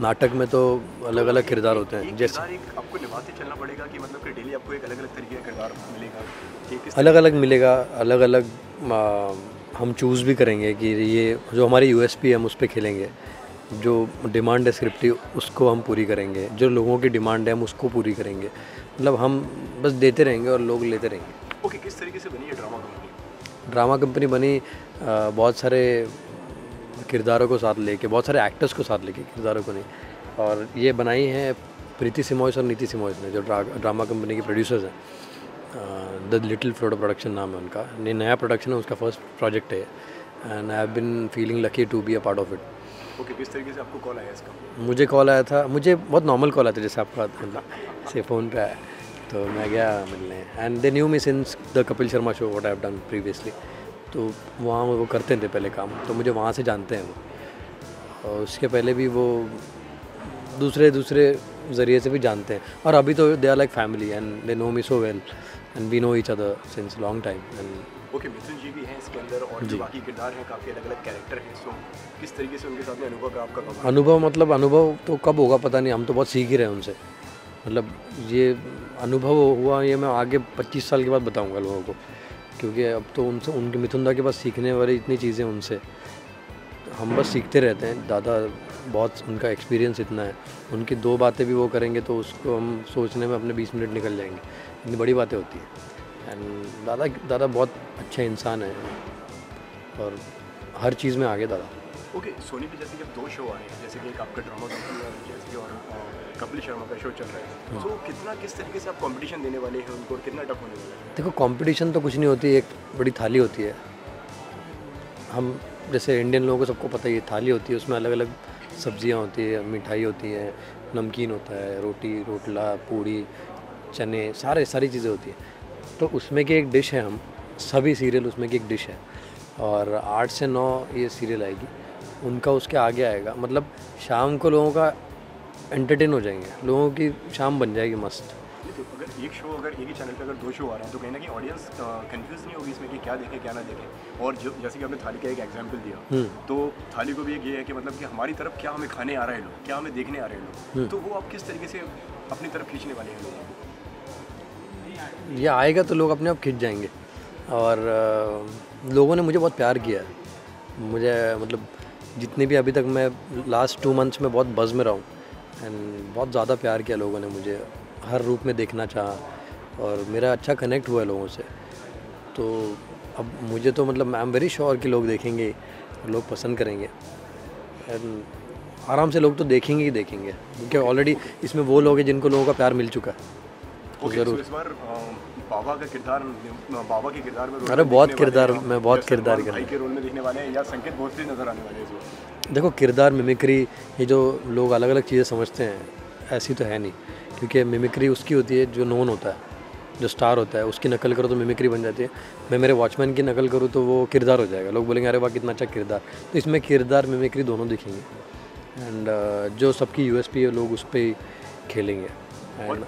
नाटक में तो अलग अलग किरदार होते हैं। जैसे आपको निभाते चलना पड़ेगा कि मतलब कि डेली आपको एक अलग अलग तरीके का किरदार मिलेगा? अलग अलग मिलेगा, अलग अलग हम चूज़ भी करेंगे कि ये जो हमारी यूएसपी है हम उस पर खेलेंगे, जो डिमांड है स्क्रिप्ट की उसको हम पूरी करेंगे, जो लोगों की डिमांड है हम उसको पूरी करेंगे। मतलब हम बस देते रहेंगे और लोग लेते रहेंगे। ओके, किस तरीके से बनी है ड्रामा कंपनी? ड्रामा कंपनी बनी बहुत सारे किरदारों को साथ लेके, बहुत सारे एक्टर्स को साथ लेके, किरदारों को नहीं, और ये बनाई है प्रीति सिमोइस और नीति सिमोइस ने, जो ड्रामा कंपनी के प्रोड्यूसर्स हैं। द लिटिल फ्लोटो प्रोडक्शन नाम है उनका, नया प्रोडक्शन है, उसका फर्स्ट प्रोजेक्ट है, and I have been feeling lucky to be a part of it. Okay, किस तरीके से आपको कॉल आया इसका? मुझे कॉल आया था, मुझे बहुत नॉर्मल कॉल आया था, जैसे आपका से फ़ोन पे आया, तो मैं गया मिलने, and they knew me since the Kapil Sharma show what I have done previously. तो वहाँ वो करते थे पहले काम, तो मुझे वहाँ से जानते हैं वो, और उसके पहले भी वो दूसरे ज़रिए से भी जानते हैं, और अभी तो they are like family and they know me so well and we know each other since long time. And okay, Mithun ji भी हैं इसके अंदर और जो बाकी किरदार हैं काफ़ी अलग अलग कैरेक्टर हैं, सो किस तरीके से उनके साथ में अनुभव का आपका? अनुभव मतलब अनुभव तो कब होगा पता नहीं, हम तो बहुत सीख ही रहे हैं उनसे। मतलब ये अनुभव हुआ, ये मैं आगे 25 साल के बाद बताऊंगा लोगों को, क्योंकि अब तो उनसे, उनके मिथुन दा के पास सीखने वाली इतनी चीज़ें उनसे, हम बस सीखते रहते हैं। दादा बहुत, उनका एक्सपीरियंस इतना है, उनकी 2 बातें भी वो करेंगे तो उसको हम सोचने में अपने 20 मिनट निकल जाएंगे, इतनी बड़ी बातें होती हैं। एंड दादा बहुत अच्छे इंसान हैं और हर चीज़ में आगे दादा। ओके, सोनी पे जैसे कि अब 2 शो आ रहे हैं, जैसे कि एक आपका ड्रामा कंपनी और जैसे कि और कपिल शर्मा का शो चल रहा है, तो किस तरीके से आप कंपटीशन देने वाले हैं उनको और कितना टफ होने वाला है? देखो कंपटीशन तो कुछ नहीं होती, एक बड़ी थाली होती है। हम जैसे इंडियन लोगों को सबको पता ही है, थाली होती है, उसमें अलग अलग सब्जियां होती है, मिठाई होती है, नमकीन होता है, रोटी, रोटला, पूड़ी, चने, सारी चीज़ें होती है। तो उसमें की एक डिश है, हम सभी सीरियल उसमें की एक डिश है। और 8 से 9 ये सीरियल आएगी, उनका उसके आगे आएगा। मतलब शाम को लोगों का एंटरटेन हो जाएंगे, लोगों की शाम बन जाएगी मस्त। अगर एक शो, अगर एक ही चैनल पे अगर 2 शो आ रहे हैं तो कहीं ना कहीं ऑडियंस कंफ्यूज नहीं होगी इसमें कि क्या देखे क्या ना देखे। और जो जैसे कि आपने थाली का एक एग्जांपल दिया, तो थाली को भी एक ये है कि मतलब कि हमारी तरफ क्या हमें खाने आ रहे हैं लोग, क्या हमें देखने आ रहे हैं लोग, तो वो आप किस तरीके से अपनी तरफ खींचने वाले हैं लोगों को? ये आएगा तो लोग अपने आप खिंच जाएंगे। और लोगों ने मुझे बहुत प्यार किया है। मुझे मतलब जितने भी अभी तक मैं लास्ट 2 मंथ्स में बहुत बज़ में रहा हूँ, एंड बहुत ज़्यादा प्यार किया लोगों ने, मुझे हर रूप में देखना चाहा और मेरा अच्छा कनेक्ट हुआ है लोगों से। तो अब मुझे तो मतलब आई एम वेरी श्योर कि लोग देखेंगे और लोग पसंद करेंगे, एंड आराम से लोग तो देखेंगे ही देखेंगे, क्योंकि ऑलरेडी इसमें वो लोग हैं जिनको लोगों का प्यार मिल चुका है। तो ज़रूर इस बार बाबा के किरदार में अरे बहुत किरदार, मैं बहुत किरदार कर भाई के रोल में दिखने वाले हैं या संकेत भोसले नजर आने वाले हैं? देखो किरदार, मिमिक्री, ये जो लोग अलग अलग चीज़ें समझते हैं, ऐसी तो है नहीं। क्योंकि मिमिक्री उसकी होती है जो नोन होता है, जो स्टार होता है, उसकी नकल करो तो मिमिक्री बन जाती है। मैं मेरे वॉचमैन की नकल करूँ तो वो किरदार हो जाएगा, लोग बोलेंगे अरे वाह कितना अच्छा किरदार। तो इसमें किरदार मिमिक्री दोनों दिखेंगे, एंड जो सबकी यूएसपी है लोग उस पर ही खेलेंगे। एंड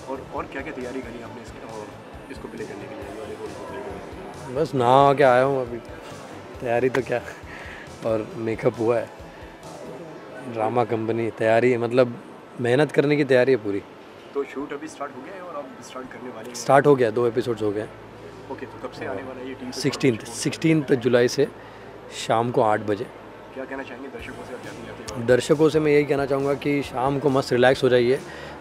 और क्या तैयारी करी आपने इसको प्ले करने के लिए? बस नहा के आया हूँ अभी, तैयारी तो क्या, और मेकअप हुआ है, ड्रामा कंपनी तैयारी है, मतलब मेहनत करने की तैयारी है पूरी। तो शूट अभी स्टार्ट हो गया है और आप स्टार्ट करने वाले हैं? स्टार्ट हो गया, 2 एपिसोड्स हो गए। ओके, तो कब से आने वाला है ये टीम? 16 जुलाई से शाम को 8 बजे। क्या कहना चाहेंगे दर्शकों से? दर्शकों से मैं यही कहना चाहूँगा कि शाम को मस्त रिलैक्स हो जाइए,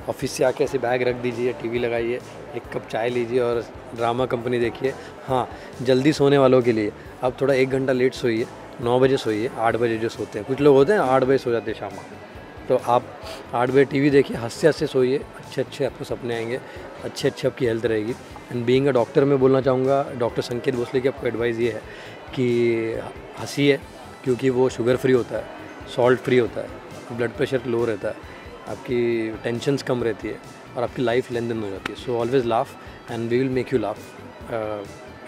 ऑफिस से आके ऐसे बैग रख दीजिए, टीवी लगाइए, एक कप चाय लीजिए और ड्रामा कंपनी देखिए। हाँ, जल्दी सोने वालों के लिए आप थोड़ा 1 घंटा लेट सोइए, 9 बजे सोइए, 8 बजे जो सोते हैं, कुछ लोग होते हैं 8 बजे सो जाते हैं शाम को, तो आप 8 बजे टीवी देखिए, हंसते हंसते सोइए, अच्छे आपको सपने आएंगे, अच्छे आपकी हेल्थ रहेगी। एंड बीइंग अ डॉक्टर मैं बोलना चाहूँगा, डॉक्टर संकेत भोसले की आपको एडवाइस ये है कि हंसिए, क्योंकि वो शुगर फ्री होता है, सॉल्ट फ्री होता है, ब्लड प्रेशर लो रहता है, आपकी टेंशन्स कम रहती है और आपकी लाइफ लेन हो जाती है। So always laugh and we will make you laugh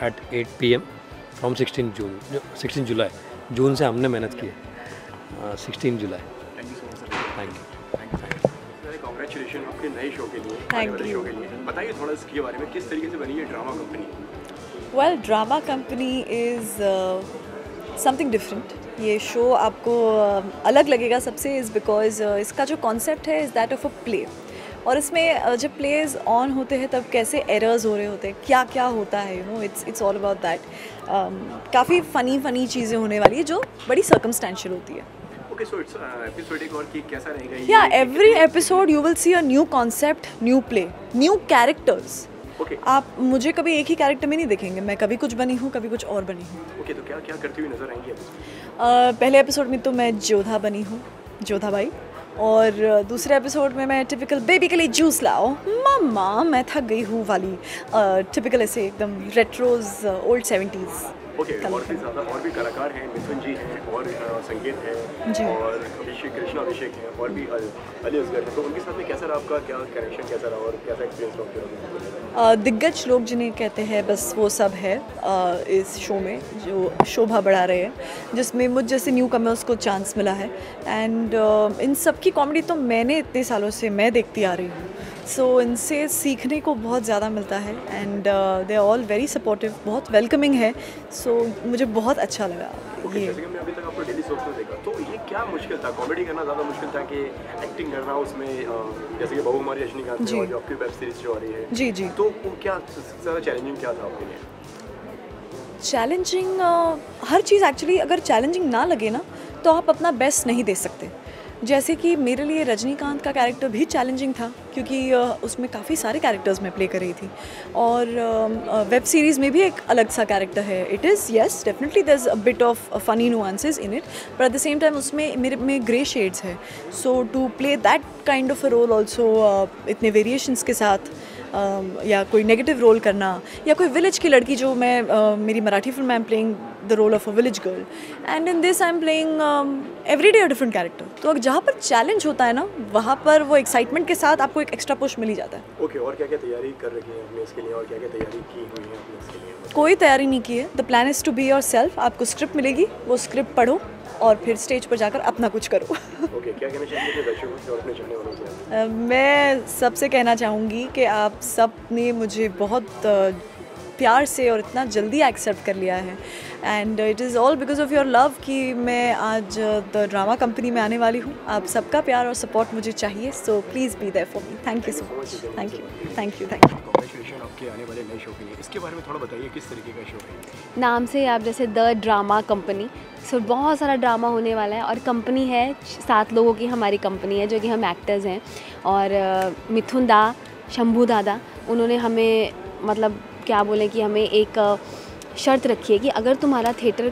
at 8 PM from 16 July. जून से हमने मेहनत की है, 16 जुलाई। Thank you so much sir. Thank you. Congratulation आपके नए शो के लिए, Thank you. शो के लिए। बताइए थोड़ा इसके बारे में, किस तरीके से बनी है drama company? Well, drama company is something different. ये शो आपको अलग लगेगा सबसे, इज़ बिकॉज इसका जो कॉन्सेप्ट है is that of a play. और इसमें जब प्लेज ऑन होते हैं तब कैसे एरर्स हो रहे होते हैं, क्या क्या होता है, you know, it's all about that. काफ़ी फ़नी चीज़ें होने वाली है जो बड़ी सर्कमस्टेंशियल होती है। Okay, so it's episodic और कि कैसा रहेगा ये? Yeah, every episode you will see a new concept, new play, new characters. Okay. आप मुझे कभी एक ही कैरेक्टर में नहीं देखेंगे, मैं कभी कुछ बनी हूँ, कभी कुछ और बनी हूँ। Okay, तो क्या क्या करती हुई नजर आएंगी अभी? पहले एपिसोड में तो मैं जोधा बनी हूँ, जोधा बाई, और दूसरे एपिसोड में मैं टिपिकल बेबी के लिए जूस लाओ मम्मा मैं थक गई हूँ वाली टिपिकल ऐसे एकदम रेट्रोज ओल्ड 70s। ओके, और भी ज़्यादा और भी कलाकार हैं, मिथुन जी हैं और संकेत हैं और अभिषेक, कृष्णा अभिषेक हैं और भी अली असगर हैं, तो उनके साथ में कैसा रहा आपका, क्या कनेक्शन कैसा रहा और कैसा एक्सपीरियंस रहा? दिग्गज लोग जिन्हें कहते हैं बस वो सब है इस शो में जो शोभा बढ़ा रहे हैं, जिसमें मुझ जैसे न्यू कमर्स को चांस मिला है। एंड इन सब की कॉमेडी तो मैंने इतने सालों से मैं देखती आ रही हूँ, सो इनसे सीखने को बहुत ज़्यादा मिलता है। And they are all very supportive, बहुत वेलकमिंग है, सो मुझे बहुत अच्छा लगा। Okay, जैसे कि मैं अभी तक आपको डेली सोप्स में देखा, तो ये क्या मुश्किल था? कॉमेडी करना ज़्यादा मुश्किल था कि एक्टिंग करना उसमें, जैसे कि बहु हमारी रजनीकांत और जो आपकी वेब सीरीज जो आ रही है, जी जी, तो वो क्या सबसे ज़्यादा चैलेंजिंग क्या था आपके लिए? चैलेंजिंग हर चीज़ एक्चुअली, अगर चैलेंजिंग ना लगे ना तो आप अपना बेस्ट नहीं दे सकते। जैसे कि मेरे लिए रजनीकांत का कैरेक्टर भी चैलेंजिंग था क्योंकि उसमें काफ़ी सारे कैरेक्टर्स मैं प्ले कर रही थी और वेब सीरीज़ में भी एक अलग सा कैरेक्टर है. It is yes definitely there is a bit of funny nuances in it but at the same time उसमें मेरे में ग्रे शेड्स है. So to play that kind of a role also इतने वेरिएशंस के साथ या कोई नेगेटिव रोल करना या कोई विलेज की लड़की जो मैं मेरी Marathi film I am playing the role of a village girl and in this I am playing every day a different character. तो जहाँ पर चैलेंज होता है ना वहाँ पर वो एक्साइटमेंट के साथ आपको एक एक्स्ट्रा पुश मिल ही जाता है. ओके और क्या क्या तैयारी कर रखी है आपने इसके लिए और क्या क्या तैयारी की हुई है आपने इसके लिए? कोई तैयारी नहीं की है. The plan is to be yourself. आपको स्क्रिप्ट मिलेगी, वो स्क्रिप्ट पढ़ो और फिर स्टेज पर जाकर अपना कुछ करो. ओके क्या कहना चाहेंगे दर्शकों से और अपने चाहने वालों से? मैं सबसे कहना चाहूँगी कि आप सब ने मुझे बहुत प्यार से और इतना जल्दी एक्सेप्ट कर लिया है and it is all because of your love कि मैं आज द ड्रामा कंपनी में आने वाली हूँ. आप सबका प्यार और सपोर्ट मुझे चाहिए. So please be there for me. Thank you so much. Thank you. Congratulation आपके आने वाले नए शो के लिए. इसके बारे में थोड़ा बताइए किस तरीके का शो है? नाम से आप जैसे द ड्रामा कंपनी, सो बहुत सारा ड्रामा होने वाला है और कंपनी है 7 लोगों की हमारी कंपनी है जो कि हम एक्टर्स हैं और मिथुन दा, शंभू दादा, उन्होंने हमें मतलब क्या बोले कि हमें एक शर्त रखी है कि अगर तुम्हारा थिएटर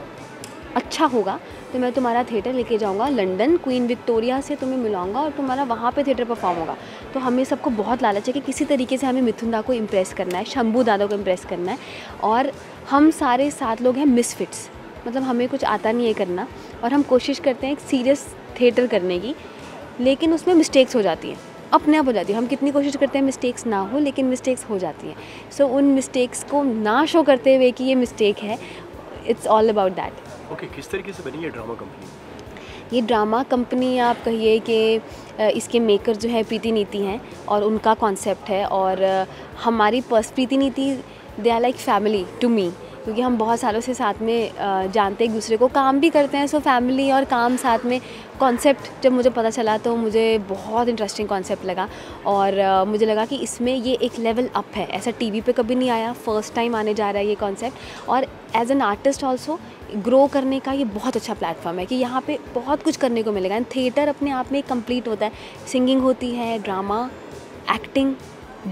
अच्छा होगा तो मैं तुम्हारा थिएटर लेके जाऊंगा लंदन, क्वीन विक्टोरिया से तुम्हें मिलाऊंगा और तुम्हारा वहाँ पे थिएटर परफॉर्म होगा. तो हमें सबको बहुत लालच है कि किसी तरीके से हमें मिथुन दा को इम्प्रेस करना है, शंभू दादा को इम्प्रेस करना है और हम सारे 7 लोग हैं मिसफिट्स, मतलब हमें कुछ आता नहीं है करना और हम कोशिश करते हैं एक सीरियस थिएटर करने की, लेकिन उसमें मिस्टेक्स हो जाती हैं, अपने आप हो जाती है. हम कितनी कोशिश करते हैं मिस्टेक्स ना हो, लेकिन मिस्टेक्स हो जाती हैं. सो उन मिस्टेक्स को ना शो करते हुए कि ये मिस्टेक है, it's all about that. Okay किस तरीके से बनी ये ड्रामा कंपनी? ये ड्रामा कंपनी आप कहिए कि इसके मेकर जो है प्रीति नीति हैं और उनका कॉन्सेप्ट है और हमारी Preeti Neeti they are like family to me क्योंकि हम बहुत सालों से साथ में जानते एक दूसरे को, काम भी करते हैं. सो फैमिली और काम साथ में कॉन्सेप्ट जब मुझे पता चला तो मुझे बहुत इंटरेस्टिंग कॉन्सेप्ट लगा और मुझे लगा कि इसमें ये एक लेवल अप है. ऐसा टीवी पे कभी नहीं आया, फर्स्ट टाइम आने जा रहा है ये कॉन्सेप्ट और as an artist also grow करने का ये बहुत अच्छा प्लेटफॉर्म है कि यहाँ पे बहुत कुछ करने को मिलेगा. एंड थिएटर अपने आप में कंप्लीट होता है. सिंगिंग होती है, drama, acting,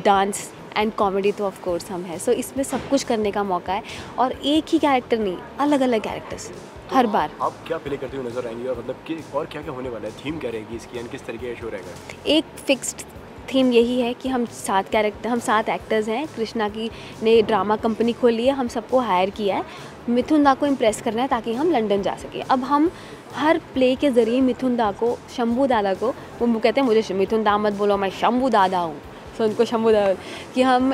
dance and comedy तो ऑफ कोर्स हम हैं. सो इसमें सब कुछ करने का मौका है और एक ही कैरेक्टर नहीं, अलग अलग कैरेक्टर्स हर बार. आप क्या प्ले करते हुए नजर आएंगे और मतलब कि और क्या क्या होने वाला है, थीम क्या रहेगी इसकी एंड किस तरीके का शो रहेगा? एक फिक्स्ड थीम यही है कि हम 7 एक्टर्स हैं. कृष्णा की ने ड्रामा कंपनी खोली है, हम सबको हायर किया है. मिथुन दा को इम्प्रेस करना है ताकि हम लंदन जा सकें. अब हम हर प्ले के ज़रिए मिथुन दा को, शंभू दादा को, वो कहते हैं मुझे मिथुन दा मत बोलो, मैं शंभू दादा हूँ, सो उनको शंभू दादा, कि हम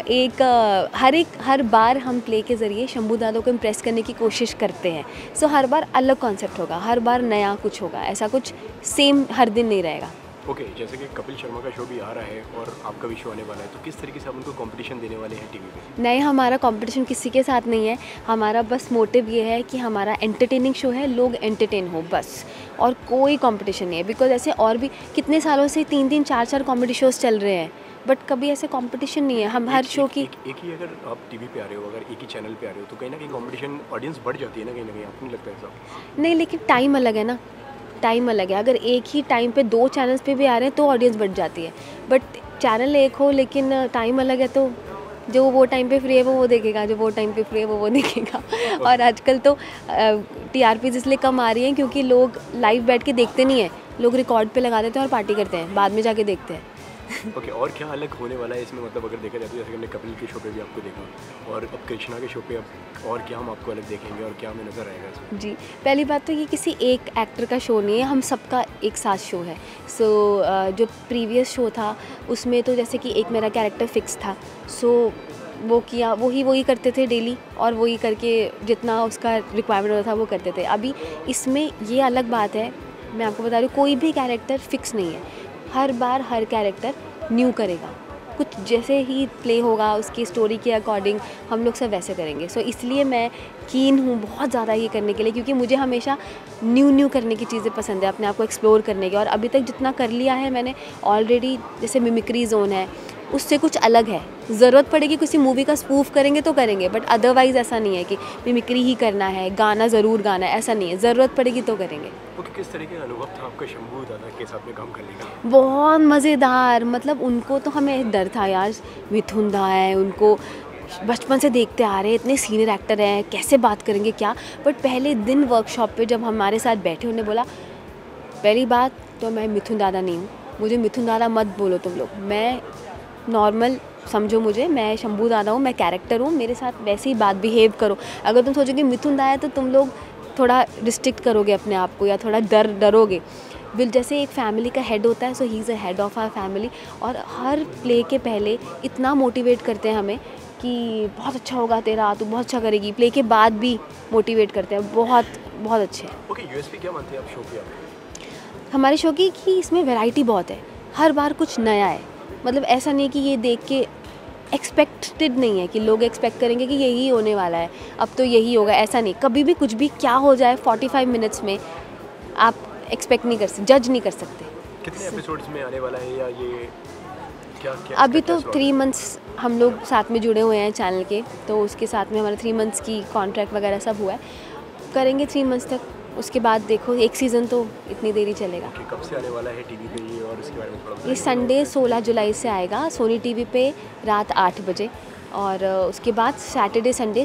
हर बार हम प्ले के ज़रिए शंभू दादा को इम्प्रेस करने की कोशिश करते हैं. सो हर बार अलग कॉन्सेप्ट होगा, हर बार नया कुछ होगा, ऐसा कुछ सेम हर दिन नहीं रहेगा. ओके जैसे कि कपिल शर्मा का शो भी आ रहा है और आपका भी शो आने वाला है, तो किस तरीके से आप उनको कंपटीशन देने वाले हैं टीवी पे? नहीं, हमारा कंपटीशन किसी के साथ नहीं है. हमारा बस मोटिव ये है कि हमारा एंटरटेनिंग शो है, लोग एंटरटेन हो बस, और कोई कंपटीशन नहीं है. बिकॉज ऐसे और भी कितने सालों से 3-3, 4-4 कॉमेडी शोज चल रहे हैं बट कभी ऐसे कंपटीशन नहीं है. हम हर शो की एक ही अगर आप टीवी पे आ रहे हो, अगर एक ही चैनल पे आ रहे हो तो कहीं ना कहीं कंपटीशन ऑडियंस बढ़ जाती है ना कहीं ना कहीं, आपको नहीं लगता है ऐसा? नहीं, लेकिन टाइम अलग है ना, टाइम अलग है. अगर एक ही टाइम पे 2 चैनल्स पे भी आ रहे हैं तो ऑडियंस बढ़ जाती है. बट चैनल एक हो लेकिन टाइम अलग है तो जो वो टाइम पे फ्री है वो देखेगा, जो वो टाइम पे फ्री है वो देखेगा. और आजकल तो TRPs इसलिए कम आ रही हैं क्योंकि लोग लाइव बैठ के देखते नहीं हैं, लोग रिकॉर्ड पे लगा देते हैं और पार्टी करते हैं, बाद में जाके देखते हैं. ओके और क्या अलग होने वाला है इसमें, मतलब अगर देखा जाए तो जैसे हमने कपिल के शो पे भी आपको देखा और अब कृष्णा के शो पे अब और क्या हम आपको अलग देखेंगे और क्या हमें नज़र आएगा इसमें? जी, पहली बात तो ये किसी एक एक्टर का शो नहीं है, हम सबका एक साथ शो है. सो जो प्रीवियस शो था उसमें तो जैसे कि एक मेरा कैरेक्टर फिक्स था, सो वो किया, वही करते थे डेली और वही करके जितना उसका रिक्वायरमेंट होता था वो करते थे. अभी इसमें ये अलग बात है, मैं आपको बता रही हूँ, कोई भी कैरेक्टर फिक्स नहीं है. हर बार हर कैरेक्टर न्यू करेगा, कुछ जैसे ही प्ले होगा उसकी स्टोरी के अकॉर्डिंग हम लोग सब वैसे करेंगे. सो इसलिए मैं कीन हूँ बहुत ज़्यादा ये करने के लिए, क्योंकि मुझे हमेशा न्यू करने की चीज़ें पसंद है, अपने आप को एक्सप्लोर करने की. और अभी तक जितना कर लिया है मैंने ऑलरेडी, जैसे मिमिक्री जोन है, उससे कुछ अलग है। ज़रूरत पड़ेगी किसी मूवी का स्पूफ करेंगे तो करेंगे, बट अदरवाइज़ ऐसा नहीं है कि मिमिक्री ही करना है, गाना ज़रूर गाना है, ऐसा नहीं है। ज़रूरत पड़ेगी तो करेंगे। ओके, किस तरीके का अनुभव था आपका शंभू दादा के साथ में काम करने का? बहुत मज़ेदार, मतलब उनको तो हमें डर था यार, मिथुन दा है, उनको बचपन से देखते आ रहे हैं, इतने सीनियर एक्टर हैं, कैसे बात करेंगे क्या। बट पहले दिन वर्कशॉप पे जब हमारे साथ बैठे, उन्होंने बोला पहली बात तो मैं मिथुन दादा नहीं हूँ, मुझे मिथुन दादा मत बोलो तुम लोग, मैं नॉर्मल समझो मुझे, मैं शंभू दादा हूँ, मैं कैरेक्टर हूँ, मेरे साथ वैसे ही बात बिहेव करो। अगर तुम सोचोगे मिथुन दादा है तो तुम लोग थोड़ा रिस्ट्रिक्ट करोगे अपने आप को या थोड़ा डरोगे। विल जैसे एक फैमिली का हेड होता है, so he is a head of our family, और हर प्ले के पहले इतना मोटिवेट करते हैं हमें कि बहुत अच्छा होगा तेरा, तू बहुत अच्छा करेगी। प्ले के बाद भी मोटिवेट करते हैं, बहुत बहुत अच्छे हैं। ओके, यूएसपी क्या मानते हैं आप शो की? हमारे शो की कि इसमें वैरायटी बहुत है, हर बार कुछ नया है। मतलब ऐसा नहीं कि ये देख के एक्सपेक्टेड नहीं है कि लोग एक्सपेक्ट करेंगे कि यही होने वाला है, अब तो यही होगा, ऐसा नहीं। कभी भी कुछ भी क्या हो जाए 45 मिनट्स में आप एक्सपेक्ट नहीं कर सकते, जज नहीं कर सकते। कितने एपिसोड्स में आने वाला है या ये क्या अभी तो 3 मंथ्स हम लोग साथ में जुड़े हुए हैं चैनल के, तो उसके साथ में हमारा 3 मंथ्स की कॉन्ट्रैक्ट वगैरह सब हुआ है, करेंगे 3 मंथ्स तक। उसके बाद देखो एक सीज़न तो इतनी देरी चलेगा। कब से आने वाला है टीवी पे ये, और इसके बारे में थोड़ा ये संडे 16 जुलाई से आएगा सोनी टीवी पे रात 8 बजे, और उसके बाद सैटरडे संडे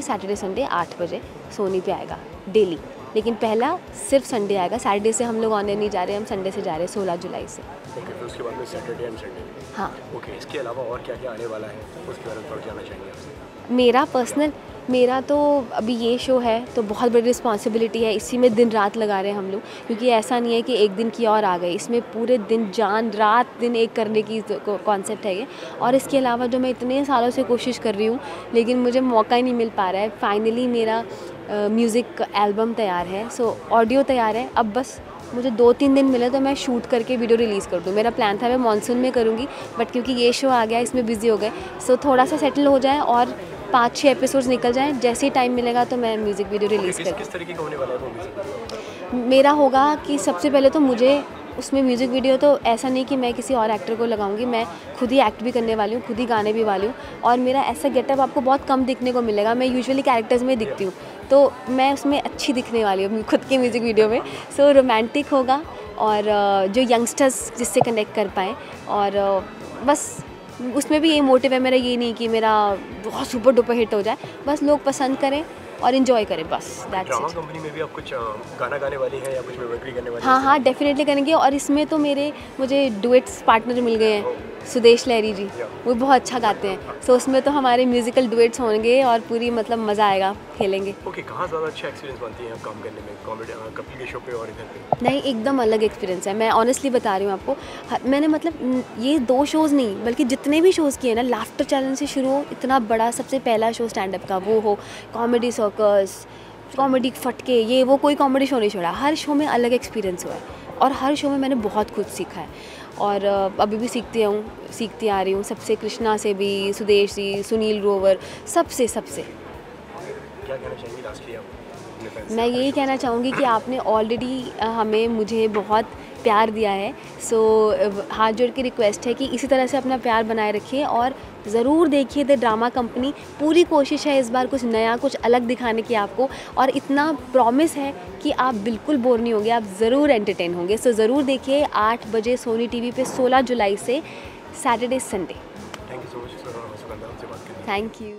8 बजे सोनी पे आएगा डेली। लेकिन पहला सिर्फ संडे आएगा, सैटरडे से हम लोग ऑन नहीं जा रहे, हम संडे से जा रहे हैं 16 जुलाई से। ओके, फिर उसके बाद में सैटरडे एंड संडे। हाँ। ओके, इसके अलावा और क्या क्या आने वाला है उसके बारे में थोड़ा जानना चाहेंगे आपसे? मेरा तो अभी ये शो है तो बहुत बड़ी रिस्पॉन्सिबिलिटी है, इसी में दिन रात लगा रहे हैं हम लोग, क्योंकि ऐसा नहीं है कि एक दिन की और आ गए, इसमें पूरे दिन जान रात दिन एक करने की कॉन्सेप्ट है ये। और इसके अलावा जो मैं इतने सालों से कोशिश कर रही हूँ लेकिन मुझे मौका ही नहीं मिल पा रहा है, फाइनली मेरा म्यूज़िक एल्बम तैयार है, सो ऑडियो तैयार है। अब बस मुझे 2-3 दिन मिले तो मैं शूट करके वीडियो रिलीज़ कर दूँ। मेरा प्लान था मैं मानसून में करूँगी, बट क्योंकि ये शो आ गया इसमें बिज़ी हो गए, सो थोड़ा सा सेटल हो जाए और 5-6 एपिसोड्स निकल जाएँ, जैसे ही टाइम मिलेगा तो मैं म्यूज़िक वीडियो रिलीज़ कर। किस तरीके का होने वाला है वो म्यूजिक वीडियो? मेरा होगा कि सबसे पहले तो मुझे उसमें म्यूज़िक वीडियो तो ऐसा नहीं कि मैं किसी और एक्टर को लगाऊंगी, मैं खुद ही एक्ट भी करने वाली हूँ, खुद ही गाने भी वाली हूँ, और मेरा ऐसा गेटअप आपको बहुत कम दिखने को मिलेगा। मैं यूजुअली कैरेक्टर्स में दिखती हूँ, तो मैं उसमें अच्छी दिखने वाली हूँ खुद के म्यूज़िक वीडियो में। सो रोमांटिक होगा और जो यंगस्टर्स जिससे कनेक्ट कर पाएँ, और बस उसमें भी ये मोटिव है मेरा, ये नहीं कि मेरा बहुत सुपर डुपर हिट हो जाए, बस लोग पसंद करें और इन्जॉय करें, बस दैट्स इट। ड्रामा कंपनी में भी आप कुछ गाना गाने वाली हैं या कुछ मिमिक्री करने वाली हैं? हाँ, डेफिनेटली करेंगे। और इसमें तो मुझे डुएट्स पार्टनर मिल गए हैं, सुदेश लहरी जी, वो बहुत अच्छा गाते हैं, सो उसमें तो हमारे म्यूजिकल डुएट्स होंगे और पूरी मतलब मज़ा आएगा, खेलेंगे। ओके, कहाँ ज़्यादा अच्छा एक्सपीरियंस बनती है आप काम करने में, कॉमेडी कपिल के शो पे और इधर पे? नहीं, एकदम अलग एक्सपीरियंस है, मैं ऑनेस्टली बता रही हूँ आपको। मैंने मतलब ये 2 शोज़ नहीं बल्कि जितने भी शोज़ किए ना, लाफ्टर चैनल से शुरू हो, इतना बड़ा सबसे पहला शो स्टैंड अप का वो हो, कॉमेडी सर्कस, कॉमेडी फटके, ये वो कोई कॉमेडी शो नहीं छोड़ा, हर शो में अलग एक्सपीरियंस हुआ है और हर शो में मैंने बहुत कुछ सीखा है और अभी भी सीखती आ रही हूँ सबसे, कृष्णा से भी, सुदेश जी, सुनील ग्रोवर, सबसे। क्या कहना चाहेंगी लास्टली आप? मैं यही कहना चाहूँगी कि आपने ऑलरेडी मुझे बहुत प्यार दिया है, सो हाथ जोड़ के रिक्वेस्ट है कि इसी तरह से अपना प्यार बनाए रखिए और ज़रूर देखिए द ड्रामा कंपनी। पूरी कोशिश है इस बार कुछ नया, कुछ अलग दिखाने की आपको, और इतना प्रॉमिस है कि आप बिल्कुल बोर नहीं होंगे, आप ज़रूर एंटरटेन होंगे। सो ज़रूर देखिए 8 बजे सोनी टीवी पे 16 जुलाई से, Saturday Sunday. Thank you so much. Thank you.